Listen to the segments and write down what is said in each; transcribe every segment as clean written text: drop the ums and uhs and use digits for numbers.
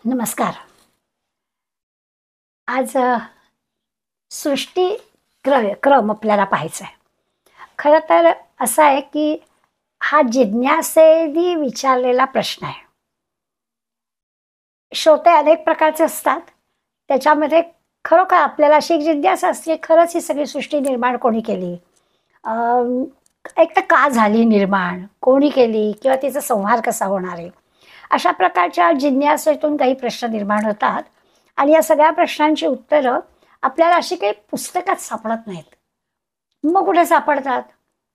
नमस्कार. आज सृष्टी क्रम आपल्याला पाहायचा आहे. खरं तर असं आहे की हा जिज्ञासेने विचारलेला प्रश्न आहे. श्रोते अनेक प्रकारचे असतात. त्याच्यामध्ये खरोखर आपल्याला अशी एक जिज्ञासा असते, खरंच ही सगळी सृष्टी निर्माण कोणी केली, एक तर का झाली निर्माण, कोणी केली, किंवा तिचा संहार कसा होणार आहे, अशा प्रकारच्या जिज्ञासेतून काही प्रश्न निर्माण होतात. आणि या सगळ्या प्रश्नांची उत्तरं आपल्याला अशी काही पुस्तकात सापडत नाहीत. मग कुठे सापडतात?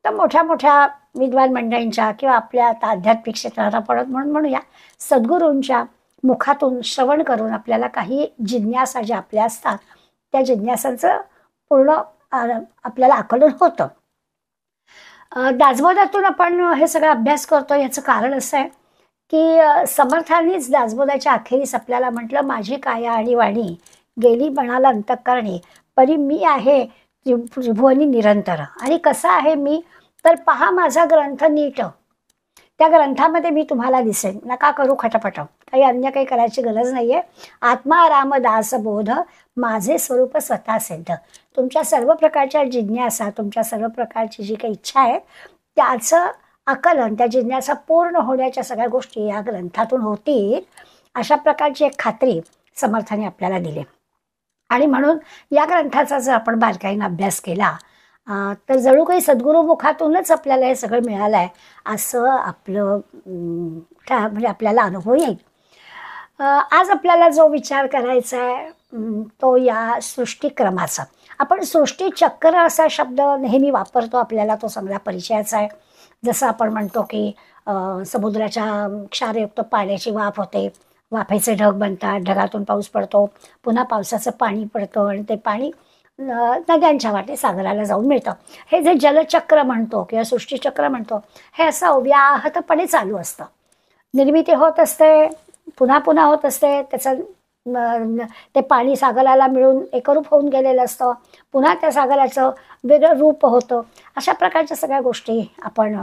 तर मोठ्या मोठ्या विद्वान मंडळींच्या किंवा आपल्या आता आध्यात्मिक क्षेत्रात आपण म्हणूया सद्गुरूंच्या मुखातून श्रवण करून आपल्याला काही जिज्ञासा ज्या आपल्या असतात त्या जिज्ञासांचं पूर्ण आपल्याला आकलन होतं. दासबोधातून आपण हे सगळं अभ्यास करतो. याचं कारण असं आहे की समर्थांनीच दासबोधाच्या अखेरीस आपल्याला म्हटलं, माझी काया आणि वाणी गेली म्हणाला अंतःकरणी, परी मी आहे त्रिभुवनी निरंतर. आणि कसा आहे मी, तर पहा माझा ग्रंथ नीट, त्या ग्रंथामध्ये मी तुम्हाला दिसेन. नका करू खटपट, काही अन्य काही करायची गरज नाहीये. आत्मा रामदास बोध माझे स्वरूप स्वतः सिद्ध. तुमच्या सर्व प्रकारच्या जिज्ञासा, तुमच्या सर्व प्रकारची जी काही इच्छा आहे त्याचं आकलन, त्या जिज्ञासा पूर्ण होण्याच्या सगळ्या गोष्टी या ग्रंथातून होतील, अशा प्रकारची एक खात्री समर्थाने आपल्याला दिली. आणि म्हणून या ग्रंथाचा जर आपण बारकाईने अभ्यास केला तर जणू काही सद्गुरू मुखातूनच आपल्याला हे सगळं मिळालं आहे असं आपलं म्हणजे आपल्याला अनुभव येईल. आज आपल्याला जो विचार करायचा आहे तो या सृष्टीक्रमाचा. आपण सृष्टीचक्र असा शब्द नेहमी वापरतो, आपल्याला तो चांगला परिचयाचा आहे. जसं आपण म्हणतो की समुद्राच्या क्षारयुक्त पाण्याची वाफ होते, वाफेचे ढग बनतात, ढगातून पाऊस पडतो, पुन्हा पावसाचं पाणी पडतं आणि ते पाणी नद्यांच्या वाटे सागराला जाऊन मिळतं. हे जे जलचक्र म्हणतो किंवा सृष्टीचक्र म्हणतो, हे असं अव्याहतपणे चालू असतं. निर्मिती होत असते, पुन्हा पुन्हा होत असते, त्याचं ते पाणी सागराला मिळून एकरूप होऊन गेलेलं असतं, पुन्हा त्या सागराचं वेगळं रूप होतं. अशा प्रकारच्या सगळ्या गोष्टी आपण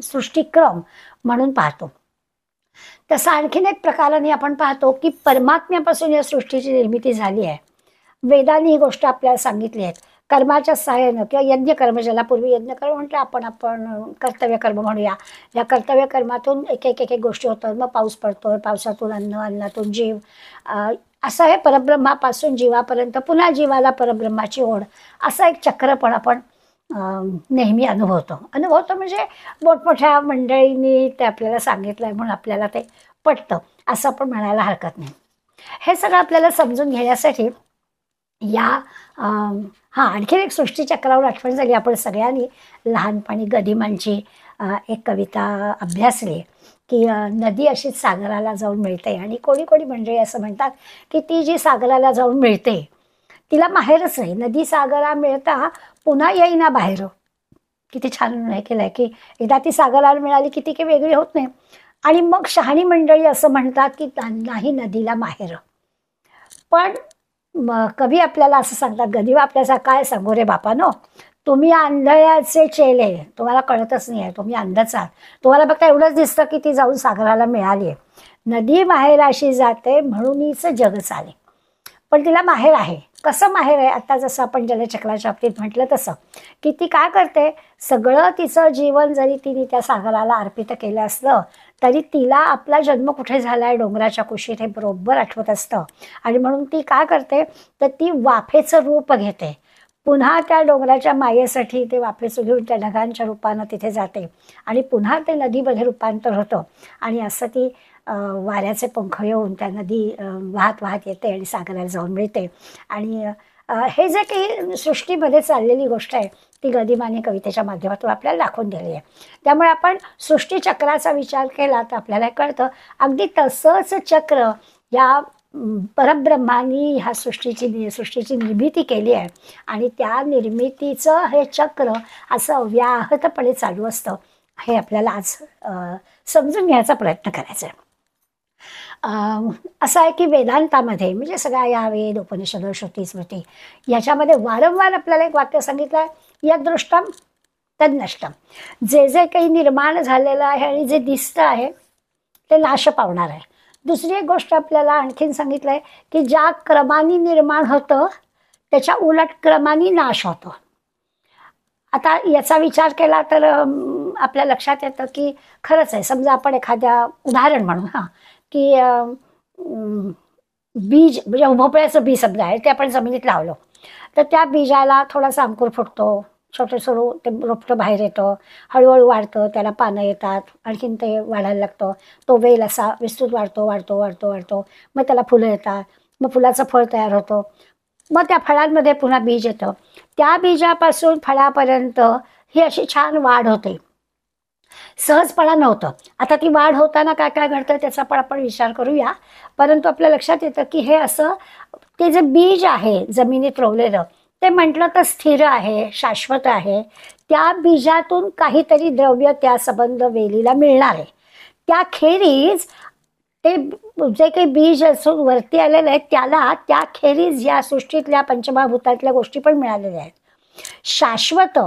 सृष्टीक्रम म्हणून पाहतो. तसं आणखीन एक प्रकाराने आपण पाहतो की परमात्म्यापासून या सृष्टीची निर्मिती झाली आहे. वेदांनी ही गोष्ट आपल्याला सांगितली आहे. कर्माच्या सहाय्यानं किंवा यज्ञकर्म, ज्याला पूर्वी यज्ञकर्म म्हटलं, आपण कर्तव्यकर्म म्हणूया. या कर्तव्यकर्मातून एक एक गोष्टी होतात. मग पाऊस पडतो, पावसातून अन्न, अन्नातून जीव, असं हे परब्रह्मापासून जीवापर्यंत, पुन्हा जीवाला परब्रह्माची ओढ, असं एक चक्र पण आपण नेहमी अनुभवतो म्हणजे मोठमोठ्या मंडळींनी ते आपल्याला सांगितलं आहे म्हणून आपल्याला ते पटतं असं आपण म्हणायला हरकत नाही. हे सगळं आपल्याला समजून घेण्यासाठी या आणखीन एक सृष्टीचक्रावर आठवण झाली. आपण सगळ्यांनी लहानपणी गदिमांची एक कविता अभ्यासली की नदी अशीच सागराला जाऊन मिळते. आणि कोणी कोणी मंडळी असं म्हणतात की ती जी सागराला जाऊन मिळते तिला माहेरच नाही. नदी सागरा मिळता पुन्हा येईना बाहेर. किती छान हे केलंय की एकदा ती सागराला मिळाली की ती काही वेगळी होत नाही. आणि मग शहाणी मंडळी असं म्हणतात की नाही नदीला माहेर. पण कवी आपल्याला असं सांगतात, गदिमा आपल्याला काय सांगू रे बापानो, तुम्ही आंधळ्याचे चेले, तुम्हाला कळतच नाही आहे, तुम्ही अंधच आहात. तुम्हाला फक्त एवढंच दिसतं की ती जाऊन सागराला मिळाली आहे. नदी माहेराशी जाते म्हणूनच जग चाले. पण तिला माहेर आहे. कसं माहेर आहे? आता जसं आपण जलचक्राच्या बाबतीत म्हटलं तसं की ती काय करते, सगळं तिचं जीवन जरी तिने त्या सागराला अर्पित केलं असलं तरी तिला आपला जन्म कुठे झाला आहे, डोंगराच्या कुशीत, हे बरोबर आठवत असतं. आणि म्हणून ती काय करते, तर ती वाफेचं रूप घेते. पुन्हा त्या डोंगराच्या मायेसाठी ते वाफेचं घेऊन त्या ढगांच्या रूपानं तिथे जाते आणि पुन्हा ते नदीमध्ये रूपांतर होतं. आणि असं ती वाऱ्याचे पंख येऊन त्या नदी वाहत वाहत येते आणि सागराला जाऊन मिळते. आणि हे जे काही सृष्टीमध्ये चाललेली गोष्ट आहे ती गदिमाने कवितेच्या माध्यमातून आपल्याला दाखवून दिली आहे. त्यामुळे आपण सृष्टीचक्राचा विचार केला तर आपल्याला कळतं अगदी तसंच चक्र या परब्रह्मानी ह्या सृष्टीची निर्मिती केली आहे. आणि त्या निर्मितीचं हे चक्र असं अव्याहतपणे चालू असतं. हे आपल्याला आज समजून घ्यायचा प्रयत्न करायचा आहे. असं आहे की वेदांतामध्ये म्हणजे सगळ्या या वेद, उपनिषद, श्रुती, स्मृती याच्यामध्ये वारंवार आपल्याला एक वाक्य सांगितलं आहे, यदृष्टम तद्नष्टम. जे जे काही निर्माण झालेलं आहे आणि जे दिसतं आहे ते नाश पावणार आहे. दुसरी एक गोष्ट आपल्याला आणखीन सांगितलंय की ज्या क्रमाने निर्माण होतं त्याच्या उलट क्रमाने नाश होतो. आता याचा विचार केला तर आपल्या लक्षात येतं की खरंच आहे. समजा आपण एखाद्या उदाहरण म्हणू की बीज म्हणजे भोपळ्याचं बी समजा आहे ते आपण जमिनीत लावलं तर त्या बीजाला थोडासा अंकुर फुटतो, छोटं छोटं ते रोपटं बाहेर येतं, हळूहळू वाढतं, त्याला पानं येतात, आणखीन ते वाढायला लागतं, तो वेल असा विस्तृत वाढतो वाढतो वाढतो वाढतो, मग त्याला फुलं येतात, मग फुलाचं फळ तयार होतं, मग त्या फळांमध्ये पुन्हा बीज येतं, त्या बीजापासून फळापर्यंत ही अशी छान वाढ होते. सहजपणा नव्हतं. आता ती वाढ होताना काय काय घडतं त्याचा पण आपण विचार करूया. परंतु आपल्या लक्षात येतं की हे असं ते जे बीज आहे जमिनीत रोवलेलं ते म्हटलं तर स्थिर आहे, शाश्वत आहे. त्या बीजातून काहीतरी द्रव्य त्या संबंध वेलीला मिळणार आहे. त्याखेरीज ते जे काही बीज असून वरती आलेलं आहे त्याला त्याखेरीज या सृष्टीतल्या पंचमहाभूतातल्या गोष्टी पण मिळालेल्या आहेत. शाश्वत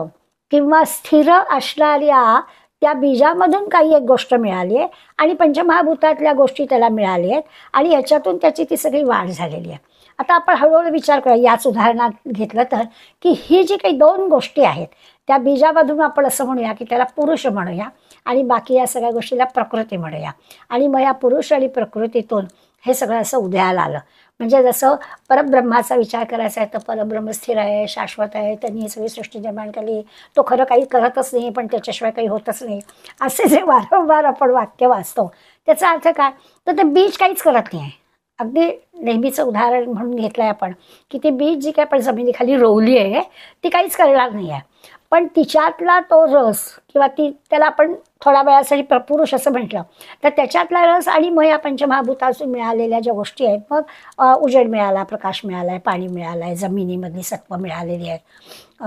किंवा स्थिर असणाऱ्या त्या बीजामधून काही एक गोष्ट मिळाली आहे आणि पंचमहाभूतातल्या गोष्टी त्याला मिळाल्या आहेत आणि याच्यातून त्याची ती सगळी वाढ झालेली आहे. आता आपण हळूहळू विचार करूया. याच उदाहरणात घेतलं तर की ही जी काही दोन गोष्टी आहेत त्या बीजामधून आपण असं म्हणूया की त्याला पुरुष म्हणूया आणि बाकी या सगळ्या गोष्टीला प्रकृती म्हणूया. आणि मग या पुरुष आणि प्रकृतीतून हे सगळं असं उदयाला आलं. म्हणजे जसं परब्रह्माचा विचार करायचा आहे तर परब्रह्म स्थिर आहे, शाश्वत आहे, त्यांनी ही सगळी सृष्टी निर्माण केली, तो खरं काही करतच नाही पण त्याच्याशिवाय काही होतच नाही, असे जे वारंवार आपण वाक्य वाचतो त्याचा अर्थ काय तर ते बीज काहीच करत नाही आहे. अगदी नेहमीचं उदाहरण म्हणून घेतलं आहे आपण की ती बीज जी काय आपण जमिनीखाली रोवली आहे ती काहीच करणार नाही आहे, पण तिच्यातला तो रस किंवा त्याला आपण थोड्या वेळासाठी पुरुष असं म्हटलं तर त्याच्यातला रस आणि मग या पंचमहाभूतातून मिळालेल्या ज्या गोष्टी आहेत, मग उजेड मिळाला, प्रकाश मिळाला आहे, पाणी मिळालं आहे, जमिनीमधली सत्व मिळालेली आहेत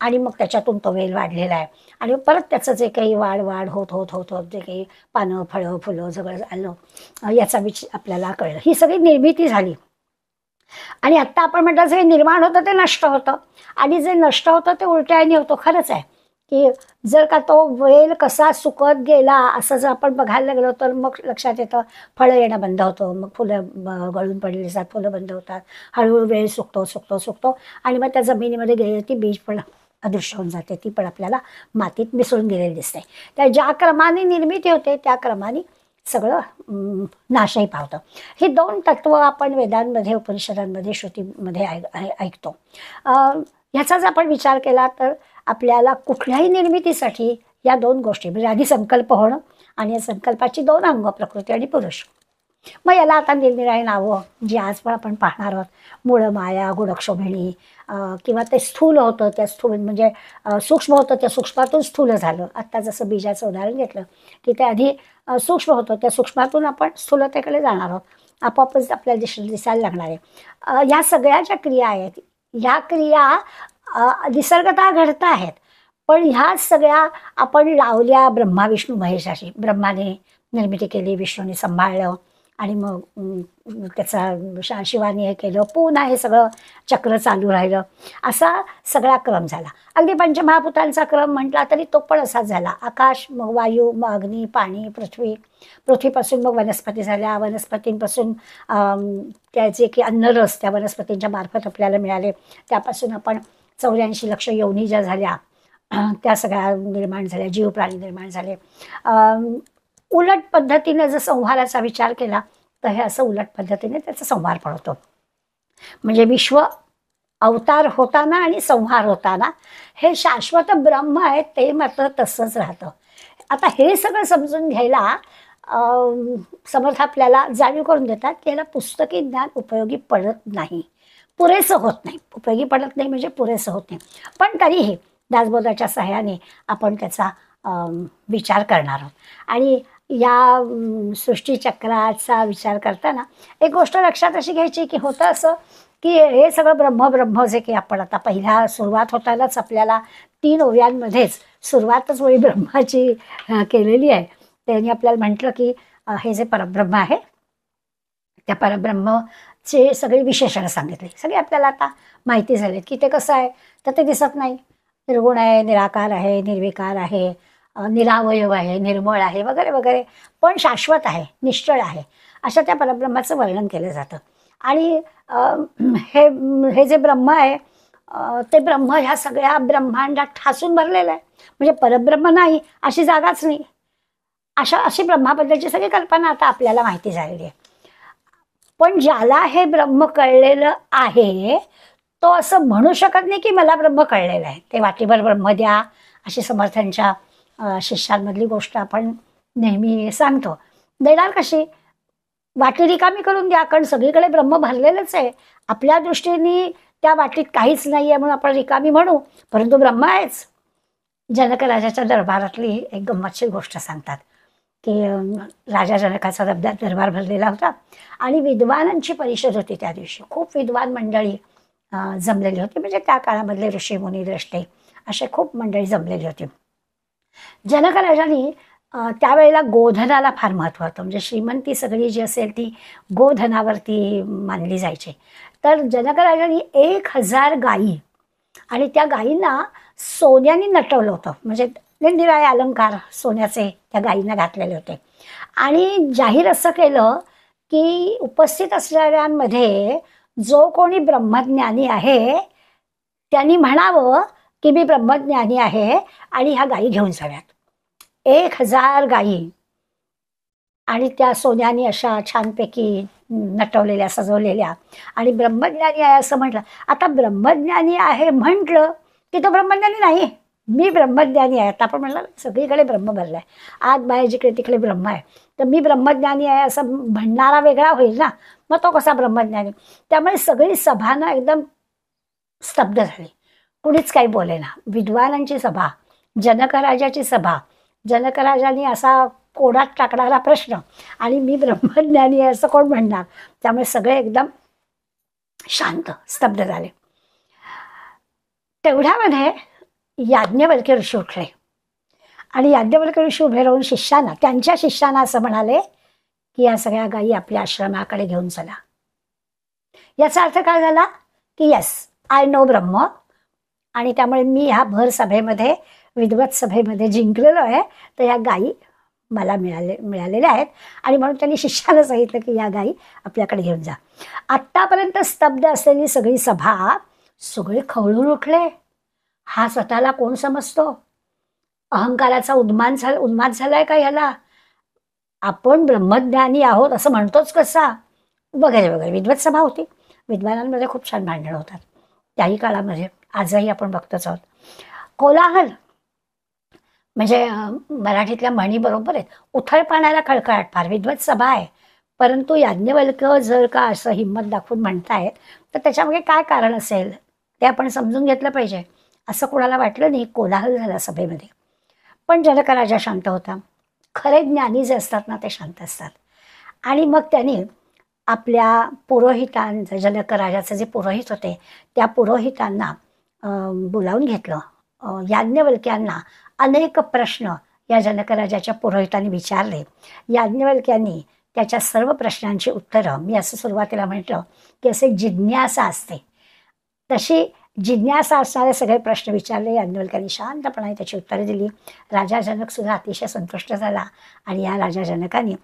आणि मग त्याच्यातून तो वेल वाढलेला आहे आणि परत त्याचं जे काही वाढ होत होत होत होत जे काही पानं फळं फुलं सगळं आलं याचा आपल्याला कळलं. ही सगळी निर्मिती झाली आणि आत्ता आपण म्हटलं जे निर्माण होतं ते नष्ट होतं आणि जे नष्ट होतं ते उलट्याने होतं. खरंच आहे की जर का तो वेल कसा सुकत गेला असं जर आपण बघायला लागलो तर मग लक्षात येतं फळं येणं बंद होतं, मग फुलं गळून पडलेली असतात, फुलं बंद होतात, हळूहळू वेल सुकतो आणि मग त्या जमिनीमध्ये गेलेली ती बीज पण अदृश्य होऊन जाते, ती पण आपल्याला मातीत मिसळून गेलेली दिसते. त्या ज्या क्रमाने निर्मिती होते त्या क्रमाने सगळं नाशही पावतं. ही दोन तत्व आपण वेदांमध्ये, उपनिषदांमध्ये, श्रुतीमध्ये ऐकतो. ह्याचा जर आपण विचार केला तर आपल्याला कुठल्याही निर्मितीसाठी या दोन गोष्टी म्हणजे आधी संकल्प होणं आणि या संकल्पाची दोन अंग प्रकृती आणि पुरुष. मग याला आता निरनिराळी नावं जी आज पण आपण पाहणार आहोत. मूळ माया, गुणक्षोभिणी किंवा ते स्थूल होतं त्या स्थूल म्हणजे सूक्ष्म होतं त्या सूक्ष्मातून स्थूल झालं. आत्ता जसं बीजाचं उदाहरण घेतलं की ते आधी सूक्ष्म होतं त्या सूक्ष्मातून आपण स्थूलतेकडे जाणार आहोत, आपोआपच आपल्याला दिसायला लागणार आहे. ह्या सगळ्या ज्या क्रिया आहेत ह्या क्रिया निसर्गतः घडत आहेत, पण ह्या सगळ्या आपण लावल्या ब्रह्मा विष्णू महेशाशी. ब्रह्माने निर्मिती केली, विष्णूने सांभाळलं आणि मग त्याचा शिवाने हे केलं, पुन्हा हे सगळं चक्र चालू राहिलं, असा सगळा क्रम झाला. अगदी पंचमहाभूतांचा क्रम म्हटला तरी तो पण असाच झाला. आकाश, मग वायू, मग अग्नी, पाणी, पृथ्वीपासून मग वनस्पती झाल्या, वनस्पतींपासून त्याचे की अन्नरस त्या वनस्पतींच्या मार्फत आपल्याला मिळाले, त्यापासून आपण 84 लक्ष योनी ज्या झाल्या त्या सगळ्या निर्माण झाल्या, जीव प्राणी निर्माण झाले. उलट पद्धतीने जर संहाराचा विचार केला तर हे असं उलट पद्धतीने त्याचा संहार पण होतो. म्हणजे विश्व अवतार होताना आणि संहार होताना हे शाश्वत ब्रह्म आहे ते मात्र तसंच राहतं. आता हे सगळं समजून घ्यायला समर्थ आपल्याला जाणीव करून देतात की याला पुस्तकी ज्ञान उपयोगी पडत नाही, पुरेसं होत नाही. उपयोगी पडत नाही म्हणजे पुरेसं होत नाही, पण तरीही दासबोधाच्या सहाय्याने आपण त्याचा विचार करणार आहोत. आणि या सृष्टीचक्राचा विचार करताना एक गोष्ट लक्षात अशी घ्यायची की होतं असं की हे सगळं ब्रह्म जे की आपण आता पहिल्या सुरुवात होतानाच आपल्याला 3 ओव्यांमध्येच सुरुवातच वेळी ब्रह्माची केलेली आहे. त्यांनी आपल्याला म्हटलं की हे जे परब्रह्म आहे त्या परब्रह्मचे सगळे विशेषणं सांगितले. सगळे आपल्याला आता माहिती झाले की ते कसं आहे तर ते दिसत नाही, निर्गुण आहे, निराकार आहे, निर्विकार आहे, निरावयव आहे, निर्मळ आहे वगैरे वगैरे, पण शाश्वत आहे, निश्चळ आहे. अशा त्या परब्रह्माचं वर्णन केलं जातं. आणि हे हे जे ब्रह्म आहे ते ब्रह्म ह्या सगळ्या ब्रह्मांडात ठासून भरलेलं आहे. म्हणजे परब्रह्म नाही अशी जागाच नाही. अशी ब्रह्माबद्दलची सगळी कल्पना आता आपल्याला माहिती झालेली आहे. पण ज्याला हे ब्रह्म कळलेलं आहे तो असं म्हणू शकत नाही की मला ब्रह्म कळलेलं आहे. ते वाटीभर ब्रह्म द्या अशी समर्थांच्या शिष्यांमधली गोष्ट आपण नेहमी सांगतो. देणार कशी? वाटी रिकामी करून द्या, कारण सगळीकडे ब्रह्म भरलेलंच आहे. आपल्या दृष्टीने त्या वाटीत काहीच नाही आहे म्हणून आपण रिकामी म्हणू, परंतु ब्रह्म आहेच. जनक राजाच्या दरबारातली एक गंमतशीर गोष्ट सांगतात की राजा जनकाचा दरबार भरलेला होता आणि विद्वानांची परिषद होती त्या दिवशी. खूप विद्वान मंडळी जमलेली होती. म्हणजे त्या काळामधले ऋषी मुनी द्रष्टे असे खूप मंडळी जमलेली होती. जनक राजांनी त्यावेळेला गोधनाला फार महत्त्व होतं. म्हणजे श्रीमंती सगळी जी असेल ती गोधनावरती मानली जायची. तर जनक राजांनी 1000 गायी आणि त्या गायींना सोन्याने नटवलं होतं. म्हणजे निरनिराळे अलंकार सोन्याचे त्या गायींना घातलेले होते. आणि जाहीर असं केलं की उपस्थित असणाऱ्यांमध्ये जो कोणी ब्रह्मज्ञानी आहे त्यांनी म्हणावं की मी ब्रह्मज्ञानी आहे आणि ह्या गायी घेऊन जाव्यात. 1000 गायी आणि त्या सोन्याने अशा छानपैकी नटवलेल्या सजवलेल्या आणि ब्रह्मज्ञानी आहे असं म्हटलं. आता ब्रह्मज्ञानी आहे म्हटलं की तो ब्रह्मज्ञानी नाही. मी ब्रह्मज्ञानी आहे. आता आपण म्हणलं सगळीकडे ब्रह्म भरलाय, आत बाहेर जिकडे तिकडे ब्रह्म आहे, तर मी ब्रह्मज्ञानी आहे असं म्हणणारा वेगळा होईल ना, मग तो कसा ब्रह्मज्ञानी? त्यामुळे सगळी सभा ना एकदम स्तब्ध झाली. कुणीच काही बोलेना. विद्वानांची सभा, जनकराजाची सभा, जनकराजांनी असा कोडात टाकणारा प्रश्न आणि मी ब्रह्मज्ञानी आहे असं कोण म्हणणार? त्यामुळे सगळे एकदम शांत स्तब्ध झाले. तेवढ्यामध्ये याज्ञवल्क्य ऋषी उठले आणि याज्ञवल्क्य ऋषी उभे राहून त्यांच्या शिष्यांना असं म्हणाले की या सगळ्या गायी आपल्या आश्रमाकडे घेऊन चला. याचा अर्थ काय झाला की येस, आय नो ब्रह्म, आणि त्यामुळे मी ह्या भर सभेमध्ये विद्वत सभेमध्ये जिंकलेलो आहे, तर या गायी मला मिळालेल्या आहेत. आणि म्हणून त्यांनी शिष्याला सांगितलं की या गायी आपल्याकडे घेऊन जा. आत्तापर्यंत स्तब्ध असलेली सगळी सभा सगळे खवळून उठले. हा स्वतःला कोण समजतो? अहंकाराचा उन्माद झालाय का ह्याला? आपण ब्रह्मज्ञानी आहोत असं म्हणतोच कसा? वगैरे वगैरे विद्वत सभा होती. विद्वानांमध्ये खूप छान भांडणं होतात त्याही काळामध्ये, आजही आपण बघतोच आहोत. कोलाहल म्हणजे मराठीतल्या म्हणी बरोबर आहेत, उथळ पाण्याला खळखळाट फार. विद्वत सभा आहे, परंतु याज्ञवल्क्य जर का असं हिंमत दाखवून म्हणतायत तर त्याच्यामागे काय कारण असेल ते आपण समजून घेतलं पाहिजे. असं कोणाला वाटलं नाही. कोलाहल झाला सभेमध्ये. पण जनक राजा शांत होता. खरे ज्ञानी जे असतात ना ते शांत असतात. आणि मग त्यांनी आपल्या पुरोहितांचं, जनक राजाचे जे पुरोहित होते त्या पुरोहितांना बोलावून घेतलं. याज्ञवल्क्यांना अनेक प्रश्न या जनकराजाच्या पुरोहितांनी विचारले. याज्ञवल्क्यांनी त्याच्या सर्व प्रश्नांची उत्तरं, मी असं सुरुवातीला म्हटलं की असे जिज्ञासा असते तशी जिज्ञासा असणारे सगळे प्रश्न विचारले. याज्ञवल्क्यांनी शांतपणाने त्याची उत्तरे दिली. राजा जनक सुद्धा अतिशय संतुष्ट झाला. आणि या राजा जनकाने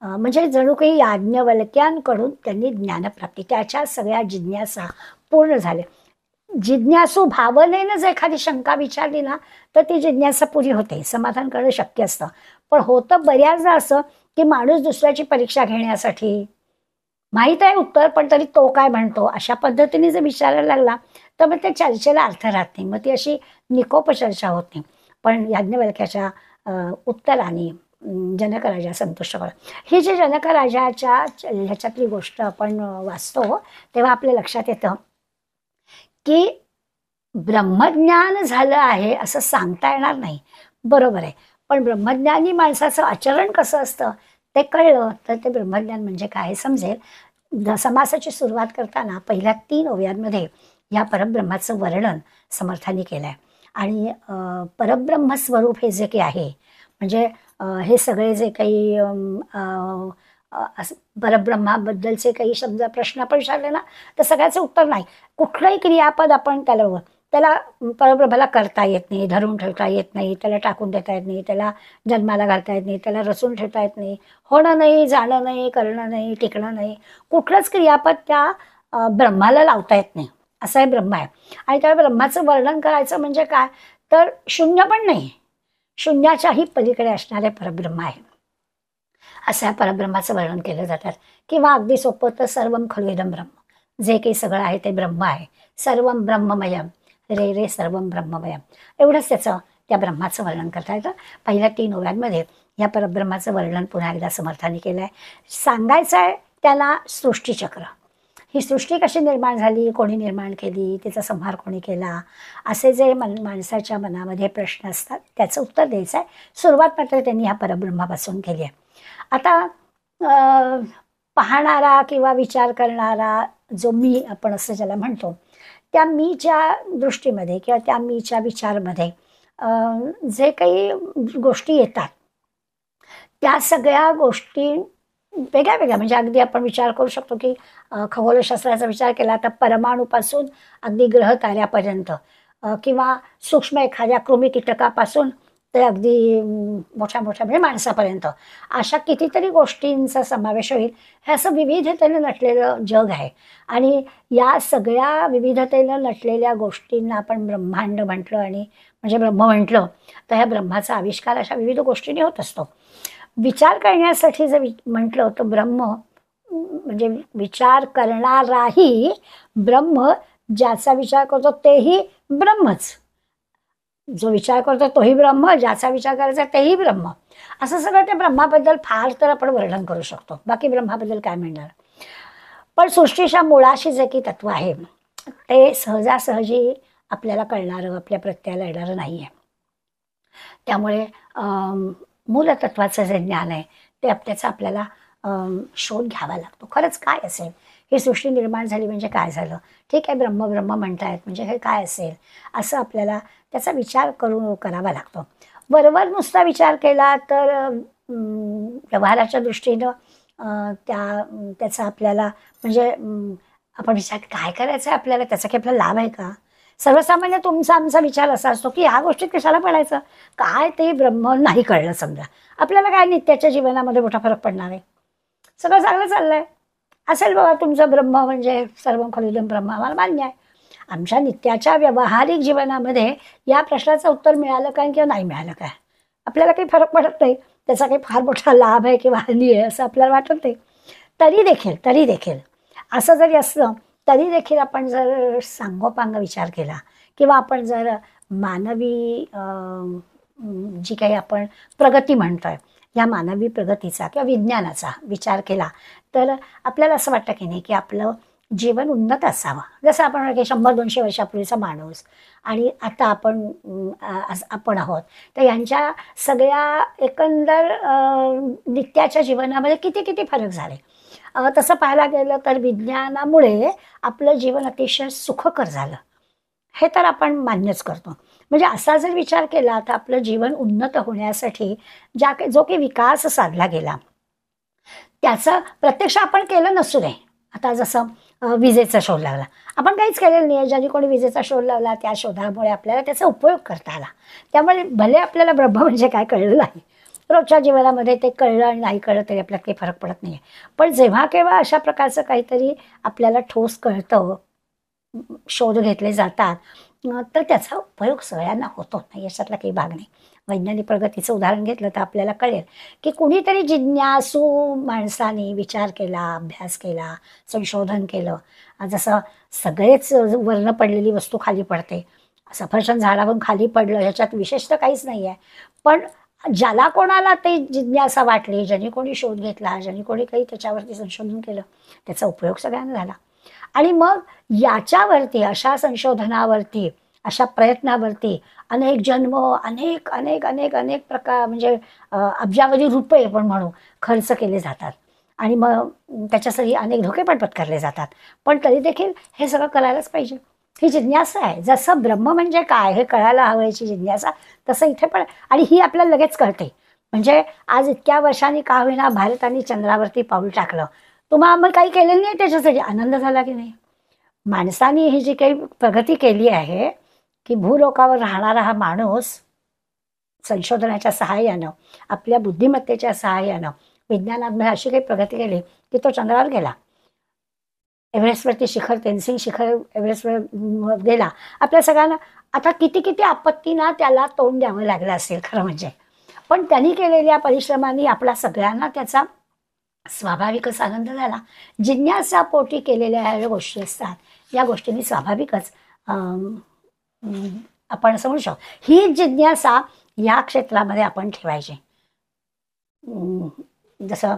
म्हणजे जणू काही याज्ञवल्क्यांकडून त्यांनी ज्ञानप्राप्ती, त्याच्या सगळ्या जिज्ञासा पूर्ण झाल्या. जिज्ञासू भावनेनं जर एखादी शंका विचारली ना तर ती जिज्ञासा पुरी होते, समाधान करणं शक्य असतं. पण होतं बऱ्याचदा असं की माणूस दुसऱ्याची परीक्षा घेण्यासाठी माहीत आहे उत्तर पण तरी तो काय म्हणतो अशा पद्धतीने जर विचारायला लागला तर मग त्या चर्चेला अर्थ राहत नाही, मग ती अशी निकोप चर्चा होत नाही. पण याज्ञवल्क्याच्या उत्तराने जनकराजा संतुष्ट करा. ही जी जनकराजाच्या ह्याच्यातली गोष्ट आपण वाचतो तेव्हा आपल्या लक्षात येतं की ब्रह्मज्ञान झालं आहे असं सांगता येणार नाही, बरोबर आहे. पण ब्रह्मज्ञानी माणसाचं आचरण कसं असतं ते कळलं तर ते ब्रह्मज्ञान म्हणजे काय समजेल. समासाची सुरुवात करताना पहिल्या 3 ओव्यांमध्ये या परब्रह्माचं वर्णन समर्थांनी केलं आहे. आणि परब्रह्म स्वरूप हे जे काही आहे म्हणजे हे सगळे जे काही परब्रह्माबद्दलचे काही समजा प्रश्न आपण विचारले ना तर सगळ्याचं उत्तर नाही. कुठलंही क्रियापद आपण त्याला त्याला परब्रह्माला करता येत नाही, धरून ठेवता येत नाही, त्याला टाकून देता येत नाही, त्याला जन्माला घालता येत नाही, त्याला रचून ठेवता येत नाही, होणं नाही, जाणं नाही, करणं नाही, टिकणं नाही, कुठलंच क्रियापद त्या ब्रह्माला लावता येत नाही. असं हे ब्रह्म आहे. आणि त्या ब्रह्माचं वर्णन करायचं म्हणजे काय, तर शून्य पण नाही, शून्याच्याही पलीकडे असणारे परब्रह्म आहे. असं या परब्रह्माचं वर्णन केलं जातात. किंवा अगदी सोपं तर सर्वम खलु इदं ब्रह्म, जे काही सगळं आहे ते ब्रह्म आहे. सर्वम ब्रह्ममयम, रे रे सर्वम ब्रह्ममयम, एवढंच त्याचं त्या ब्रह्माचं वर्णन करता येतं. पहिल्या 3 ओव्यांमध्ये या परब्रह्माचं वर्णन पुन्हा एकदा समर्थांनी केलं आहे. सांगायचं आहे त्याला सृष्टीचक्र, ही सृष्टी कशी निर्माण झाली, कोणी निर्माण केली, तिचा संहार कोणी केला, असे जे माणसाच्या मनामध्ये प्रश्न असतात त्याचं उत्तर द्यायचं आहे. सुरुवात मात्र त्यांनी ह्या परब्रह्मापासून केली आहे. आता पाहणारा किंवा विचार करणारा जो मी आपण असं ज्याला म्हणतो, त्या मीच्या दृष्टीमध्ये किंवा त्या मीच्या विचारमध्ये जे काही गोष्टी येतात त्या सगळ्या गोष्टी वेगळ्या वेगळ्या, म्हणजे अगदी आपण विचार करू शकतो की खगोलशास्त्राचा विचार केला तर परमाणूपासून अगदी ग्रह ताऱ्यापर्यंत, किंवा सूक्ष्म एखाद्या कृमी कीटकापासून ते अगदी मोठ्या मोठ्या म्हणजे माणसापर्यंत, अशा कितीतरी गोष्टींचा समावेश होईल. हे असं विविधतेनं नटलेलं जग आहे. आणि या सगळ्या विविधतेनं नटलेल्या गोष्टींना आपण ब्रह्मांड म्हटलं, आणि म्हणजे ब्रह्म म्हटलं, तर ह्या ब्रह्माचा आविष्कार अशा विविध गोष्टींनी होत असतो. विचार करण्यासाठी जर म्हटलं तर ब्रह्म म्हणजे विचार करणाराही ब्रह्म, ज्याचा विचार करतो तेही ब्रह्मच, जो विचार करतो तोही ब्रह्म, ज्याचा विचार करायचा तेही ब्रह्म. असं सगळं त्या ब्रह्माबद्दल फार तर आपण वर्णन करू शकतो. बाकी ब्रह्माबद्दल काय म्हणणार. पण सृष्टीच्या मुळाशी जे काही तत्व आहे ते सहजासहजी आपल्याला कळणारं, आपल्या प्रत्ययाला येणारं नाही आहे. त्यामुळे मूलतत्वाचं जे ज्ञान आहे ते त्याचा आपल्याला शोध घ्यावा लागतो. खरंच काय असेल, ही सृष्टी निर्माण झाली म्हणजे काय झालं, ठीक आहे ब्रह्म ब्रह्म म्हणतायत म्हणजे हे काय असेल, असं आपल्याला त्याचा विचार करावा लागतो. वरवर नुसता विचार केला तर व्यवहाराच्या दृष्टीनं त्याचा आपल्याला म्हणजे आपण विचार काय करायचं आहे आपल्याला, त्याचा काही आपल्याला लाभ आहे का. सर्वसामान्य तुमचा आमचा विचार असा असतो की ह्या गोष्टीत कशाला पडायचं, काय ते ब्रह्म नाही कळलं समजा, आपल्याला काय नित्याच्या जीवनामध्ये मोठा फरक पडणार आहे, सगळं चांगलं चाललंय असेल बाबा तुमचं ब्रह्म म्हणजे सर्व खलु इदं ब्रह्म, आम्हाला मान्य आहे. आमच्या नित्याच्या व्यावहारिक जीवनामध्ये या प्रश्नाचं उत्तर मिळालं काय किंवा नाही मिळालं काय, आपल्याला काही फरक पडत नाही, त्याचा काही फार मोठा लाभ आहे किंवा हानी आहे असं आपल्याला वाटत नाही. तरी देखील असं जरी असलं तरी देखील आपण जर सांगोपांग विचार केला किंवा आपण जर मानवी जी काही आपण प्रगती म्हणतोय, या मानवी प्रगतीचा किंवा विज्ञानाचा विचार केला तर आपल्याला असं वाटतं की नाही की आपलं जीवन उन्नत असावं. जसं आपण 100-200 वर्षापूर्वीचा माणूस आणि आता आपण आहोत, तर यांच्या सगळ्या एकंदर नित्याच्या जीवनामध्ये किती किती फरक झाले. तसं पाहायला गेलं तर विज्ञानामुळे आपलं जीवन अतिशय सुखकर झालं, हे तर आपण मान्यच करतो. म्हणजे असा जर विचार केला तर आपलं जीवन उन्नत होण्यासाठी जो काही विकास साधला गेला त्याचं प्रत्यक्ष आपण केलं नसू नये. आता जसं विजेचा शोध लागला, आपण काहीच केलेलं नाही, ज्यांनी कोणी विजेचा शोध लावला त्या शोधामुळे आपल्याला त्याचा उपयोग करता आला. त्यामुळे भले आपल्याला ब्रह्म म्हणजे काय कळलं नाही, रोजच्या जीवनामध्ये ते कळलं आणि नाही कळलं तरी आपल्याला काही फरक पडत नाही. पण जेव्हा केव्हा अशा प्रकारचं काहीतरी आपल्याला ठोस कळतं, शोध घेतले जातात, तर त्याचा उपयोग सगळ्यांना होतो नाही, याच्यातला काही भाग नाही. वैज्ञानिक प्रगतीचं उदाहरण घेतलं तर आपल्याला कळेल की कुणीतरी जिज्ञासू माणसाने विचार केला, अभ्यास केला, संशोधन केलं. जसं सगळेच वर्ण पडलेली वस्तू खाली पडते, सफरचंद झाडावरून खाली पडलं ह्याच्यात विशेष तर काहीच नाही आहे, पण ज्याला कोणाला ते जिज्ञासा वाटली, ज्याने कोणी शोध घेतला, ज्याने कोणी काही त्याच्यावरती संशोधन केलं, त्याचा उपयोग सगळ्यांना झाला. आणि मग याच्यावरती, अशा संशोधनावरती, अशा प्रयत्नावरती अनेक जन्म, अनेक अनेक अनेक अनेक प्रकार म्हणजे अब्जावधी रुपये पण म्हणू खर्च केले जातात आणि मग त्याच्यासाठी अनेक धोके पण पत्करले जातात. पण तरी देखील हे सगळं करायलाच पाहिजे, ही जिज्ञासा आहे. जसं ब्रह्म म्हणजे काय हे कळायला हवं याची जिज्ञासा, तसं इथे पण, आणि ही आपल्याला लगेच कळते. म्हणजे आज इतक्या वर्षांनी का होईना भारताने चंद्रावरती पाऊल टाकलं, तुम्हाला काही केलेलं नाही, त्याच्यासाठी आनंद झाला की नाही. माणसाने ही जी काही प्रगती केली आहे की भूलोकावर राहणारा हा माणूस संशोधनाच्या सहाय्यानं, आपल्या बुद्धिमत्तेच्या सहाय्यानं विज्ञानामध्ये अशी काही प्रगती केली की तो चंद्रावर गेला, एव्हरेस्टवरती शिखर, तेनसिंग शिखर एव्हरेस्टवर गेला. आपल्या सगळ्यांना आता किती किती आपत्तींना त्याला तोंड द्यावं लागलं असेल खरं म्हणजे, पण त्यांनी केलेल्या परिश्रमांनी आपला सगळ्यांना त्याचा स्वाभाविकच आनंद झाला. जिज्ञासापोटी केलेल्या ह्या ज्या गोष्टी असतात या गोष्टींनी स्वाभाविकच आपण समजू शकतो. ही जिज्ञासा या क्षेत्रामध्ये आपण ठेवायची. जसं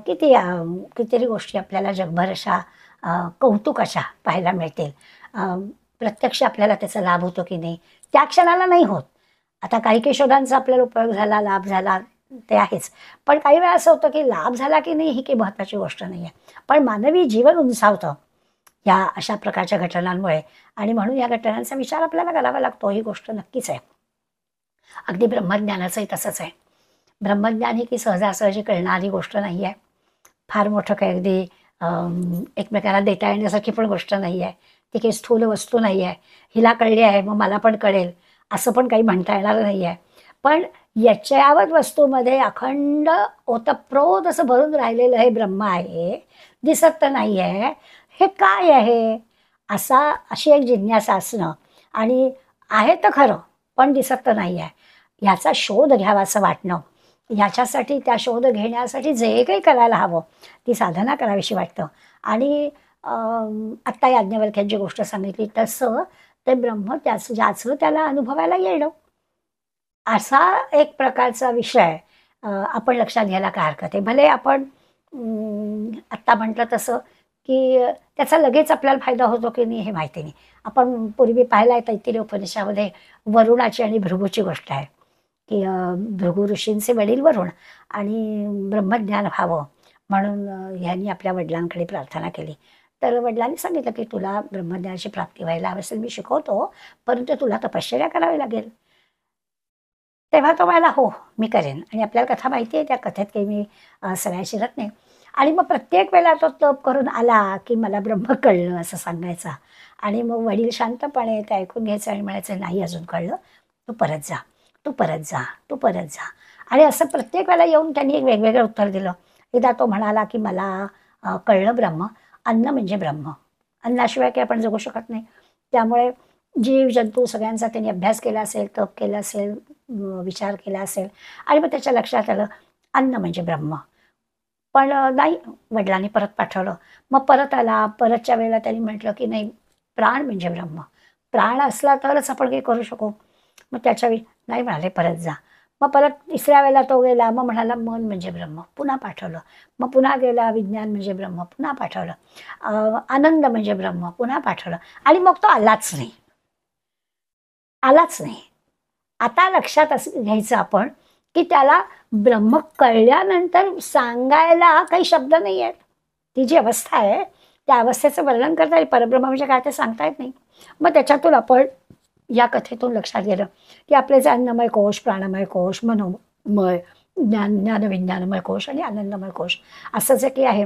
कितीतरी गोष्टी आपल्याला जगभर अशा कौतुक अशा पाहायला मिळतील. प्रत्यक्ष आपल्याला त्याचा लाभ होतो की नाही त्या क्षणाला नाही होत. आता काही शोधांचा आपल्याला उपयोग झाला, लाभ झाला ते आहेच, पण काही वेळा असं होतं की लाभ झाला की नाही ही काही महत्त्वाची गोष्ट नाही आहे, पण मानवी जीवन उंचावतं या अशा प्रकारच्या घटनांमुळे. आणि म्हणून या घटनांचा विचार आपल्याला करावा लागतो, ही गोष्ट नक्कीच आहे. अगदी ब्रह्मज्ञानाचंही तसंच आहे. ब्रह्मज्ञान ही की सहजासहजी कळणारी गोष्ट नाही आहे. फार मोठं काही अगदी एकमेकाला देता येण्यासारखी पण गोष्ट नाही आहे. ती काही स्थूल वस्तू नाही आहे. हिला कळली आहे मग मला पण कळेल असं पण काही म्हणता येणार नाही आहे. पण याच्यावत वस्तूमध्ये अखंड ओतप्रोत असं भरून राहिलेलं हे ब्रह्म आहे, दिसत तर नाही आहे, हे काय आहे अशी एक जिज्ञासा असणं, आणि आहे तर खरं पण दिसत तर नाही आहे ह्याचा शोध घ्यावा असं वाटणं, ह्याच्यासाठी त्या शोध घेण्यासाठी जे काही करायला हवं ती साधना करावीशी वाटतं. आणि आत्ता याज्ञवल्क्यांची गोष्ट सांगितली तसं ते ब्रह्म ज्याचं त्याला अनुभवायला येणं असा एक प्रकारचा विषय आपण लक्षात घ्यायला काय हरकत आहे. भले आपण आत्ता म्हटलं तसं की त्याचा लगेच आपल्याला फायदा होतो की नाही हे माहिती नाही. आपण पूर्वी पाहिलं आहे तैत्तिरीय उपनिषदामध्ये वरुणाची आणि भृगूची गोष्ट आहे की भृगू ऋषींचे वडील वरुण आणि ब्रह्मज्ञान व्हावं म्हणून ह्यांनी आपल्या वडिलांकडे प्रार्थना केली. तर वडिलांनी सांगितलं की तुला ब्रह्मज्ञानाची प्राप्ती व्हायला हवी असेल मी शिकवतो, परंतु तुला तपश्चर्या करावी लागेल. तेव्हा तो म्हणाला हो मी करेन. आणि आपल्याला कथा माहिती आहे, त्या कथेत काही मी सगळ्या शिरत नाही. आणि मग प्रत्येक वेळेला तो तप करून आला की मला ब्रह्म कळलं असं सांगायचा. आणि मग वडील शांतपणे ते ऐकून घ्यायचं आणि म्हणायचं नाही अजून कळलं, तू परत जा, तू परत जा, तू परत जा. आणि असं प्रत्येक वेळेला येऊन त्यांनी एक वेगवेगळं उत्तर दिलं. एकदा तो म्हणाला की मला कळलं ब्रह्म, अन्न म्हणजे ब्रह्म, अन्नाशिवाय काही आपण जगू शकत नाही. त्यामुळे जीव जंतू सगळ्यांचा त्यांनी अभ्यास केला असेल, तप केला असेल, विचार केला असेल आणि मग त्याच्या लक्षात आलं अन्न म्हणजे ब्रह्म. पण नाही, वडिलांनी परत पाठवलं. मग परत आला. परतच्या वेळेला त्यांनी म्हटलं की नाही प्राण म्हणजे ब्रह्म, प्राण असला तरच आपण काही करू शकू. मग त्याच्यावेळी नाही म्हणाले परत जा. मग परत तिसऱ्या वेळेला तो गेला. मग म्हणाला मन म्हणजे ब्रह्म, पुन्हा पाठवलं. मग पुन्हा गेला, विज्ञान म्हणजे ब्रह्म, पुन्हा पाठवलं. आनंद म्हणजे ब्रह्म, पुन्हा पाठवलं. आणि मग तो आलाच नाही. आता लक्षात घ्यायचं आपण की त्याला ब्रह्म कळल्यानंतर सांगायला काही शब्द नाही आहेत. ती जी अवस्था आहे त्या अवस्थेचं वर्णन करता येईल, परब्रह्म म्हणजे काय ते सांगता येत नाही. मग त्याच्यातून आपण या कथेतून लक्षात गेलं की आपले जे अन्नमय कोश, प्राणमय कोश, मनोमय, ज्ञानविज्ञानमय कोश आणि आनंदमय कोश असं जे काही आहे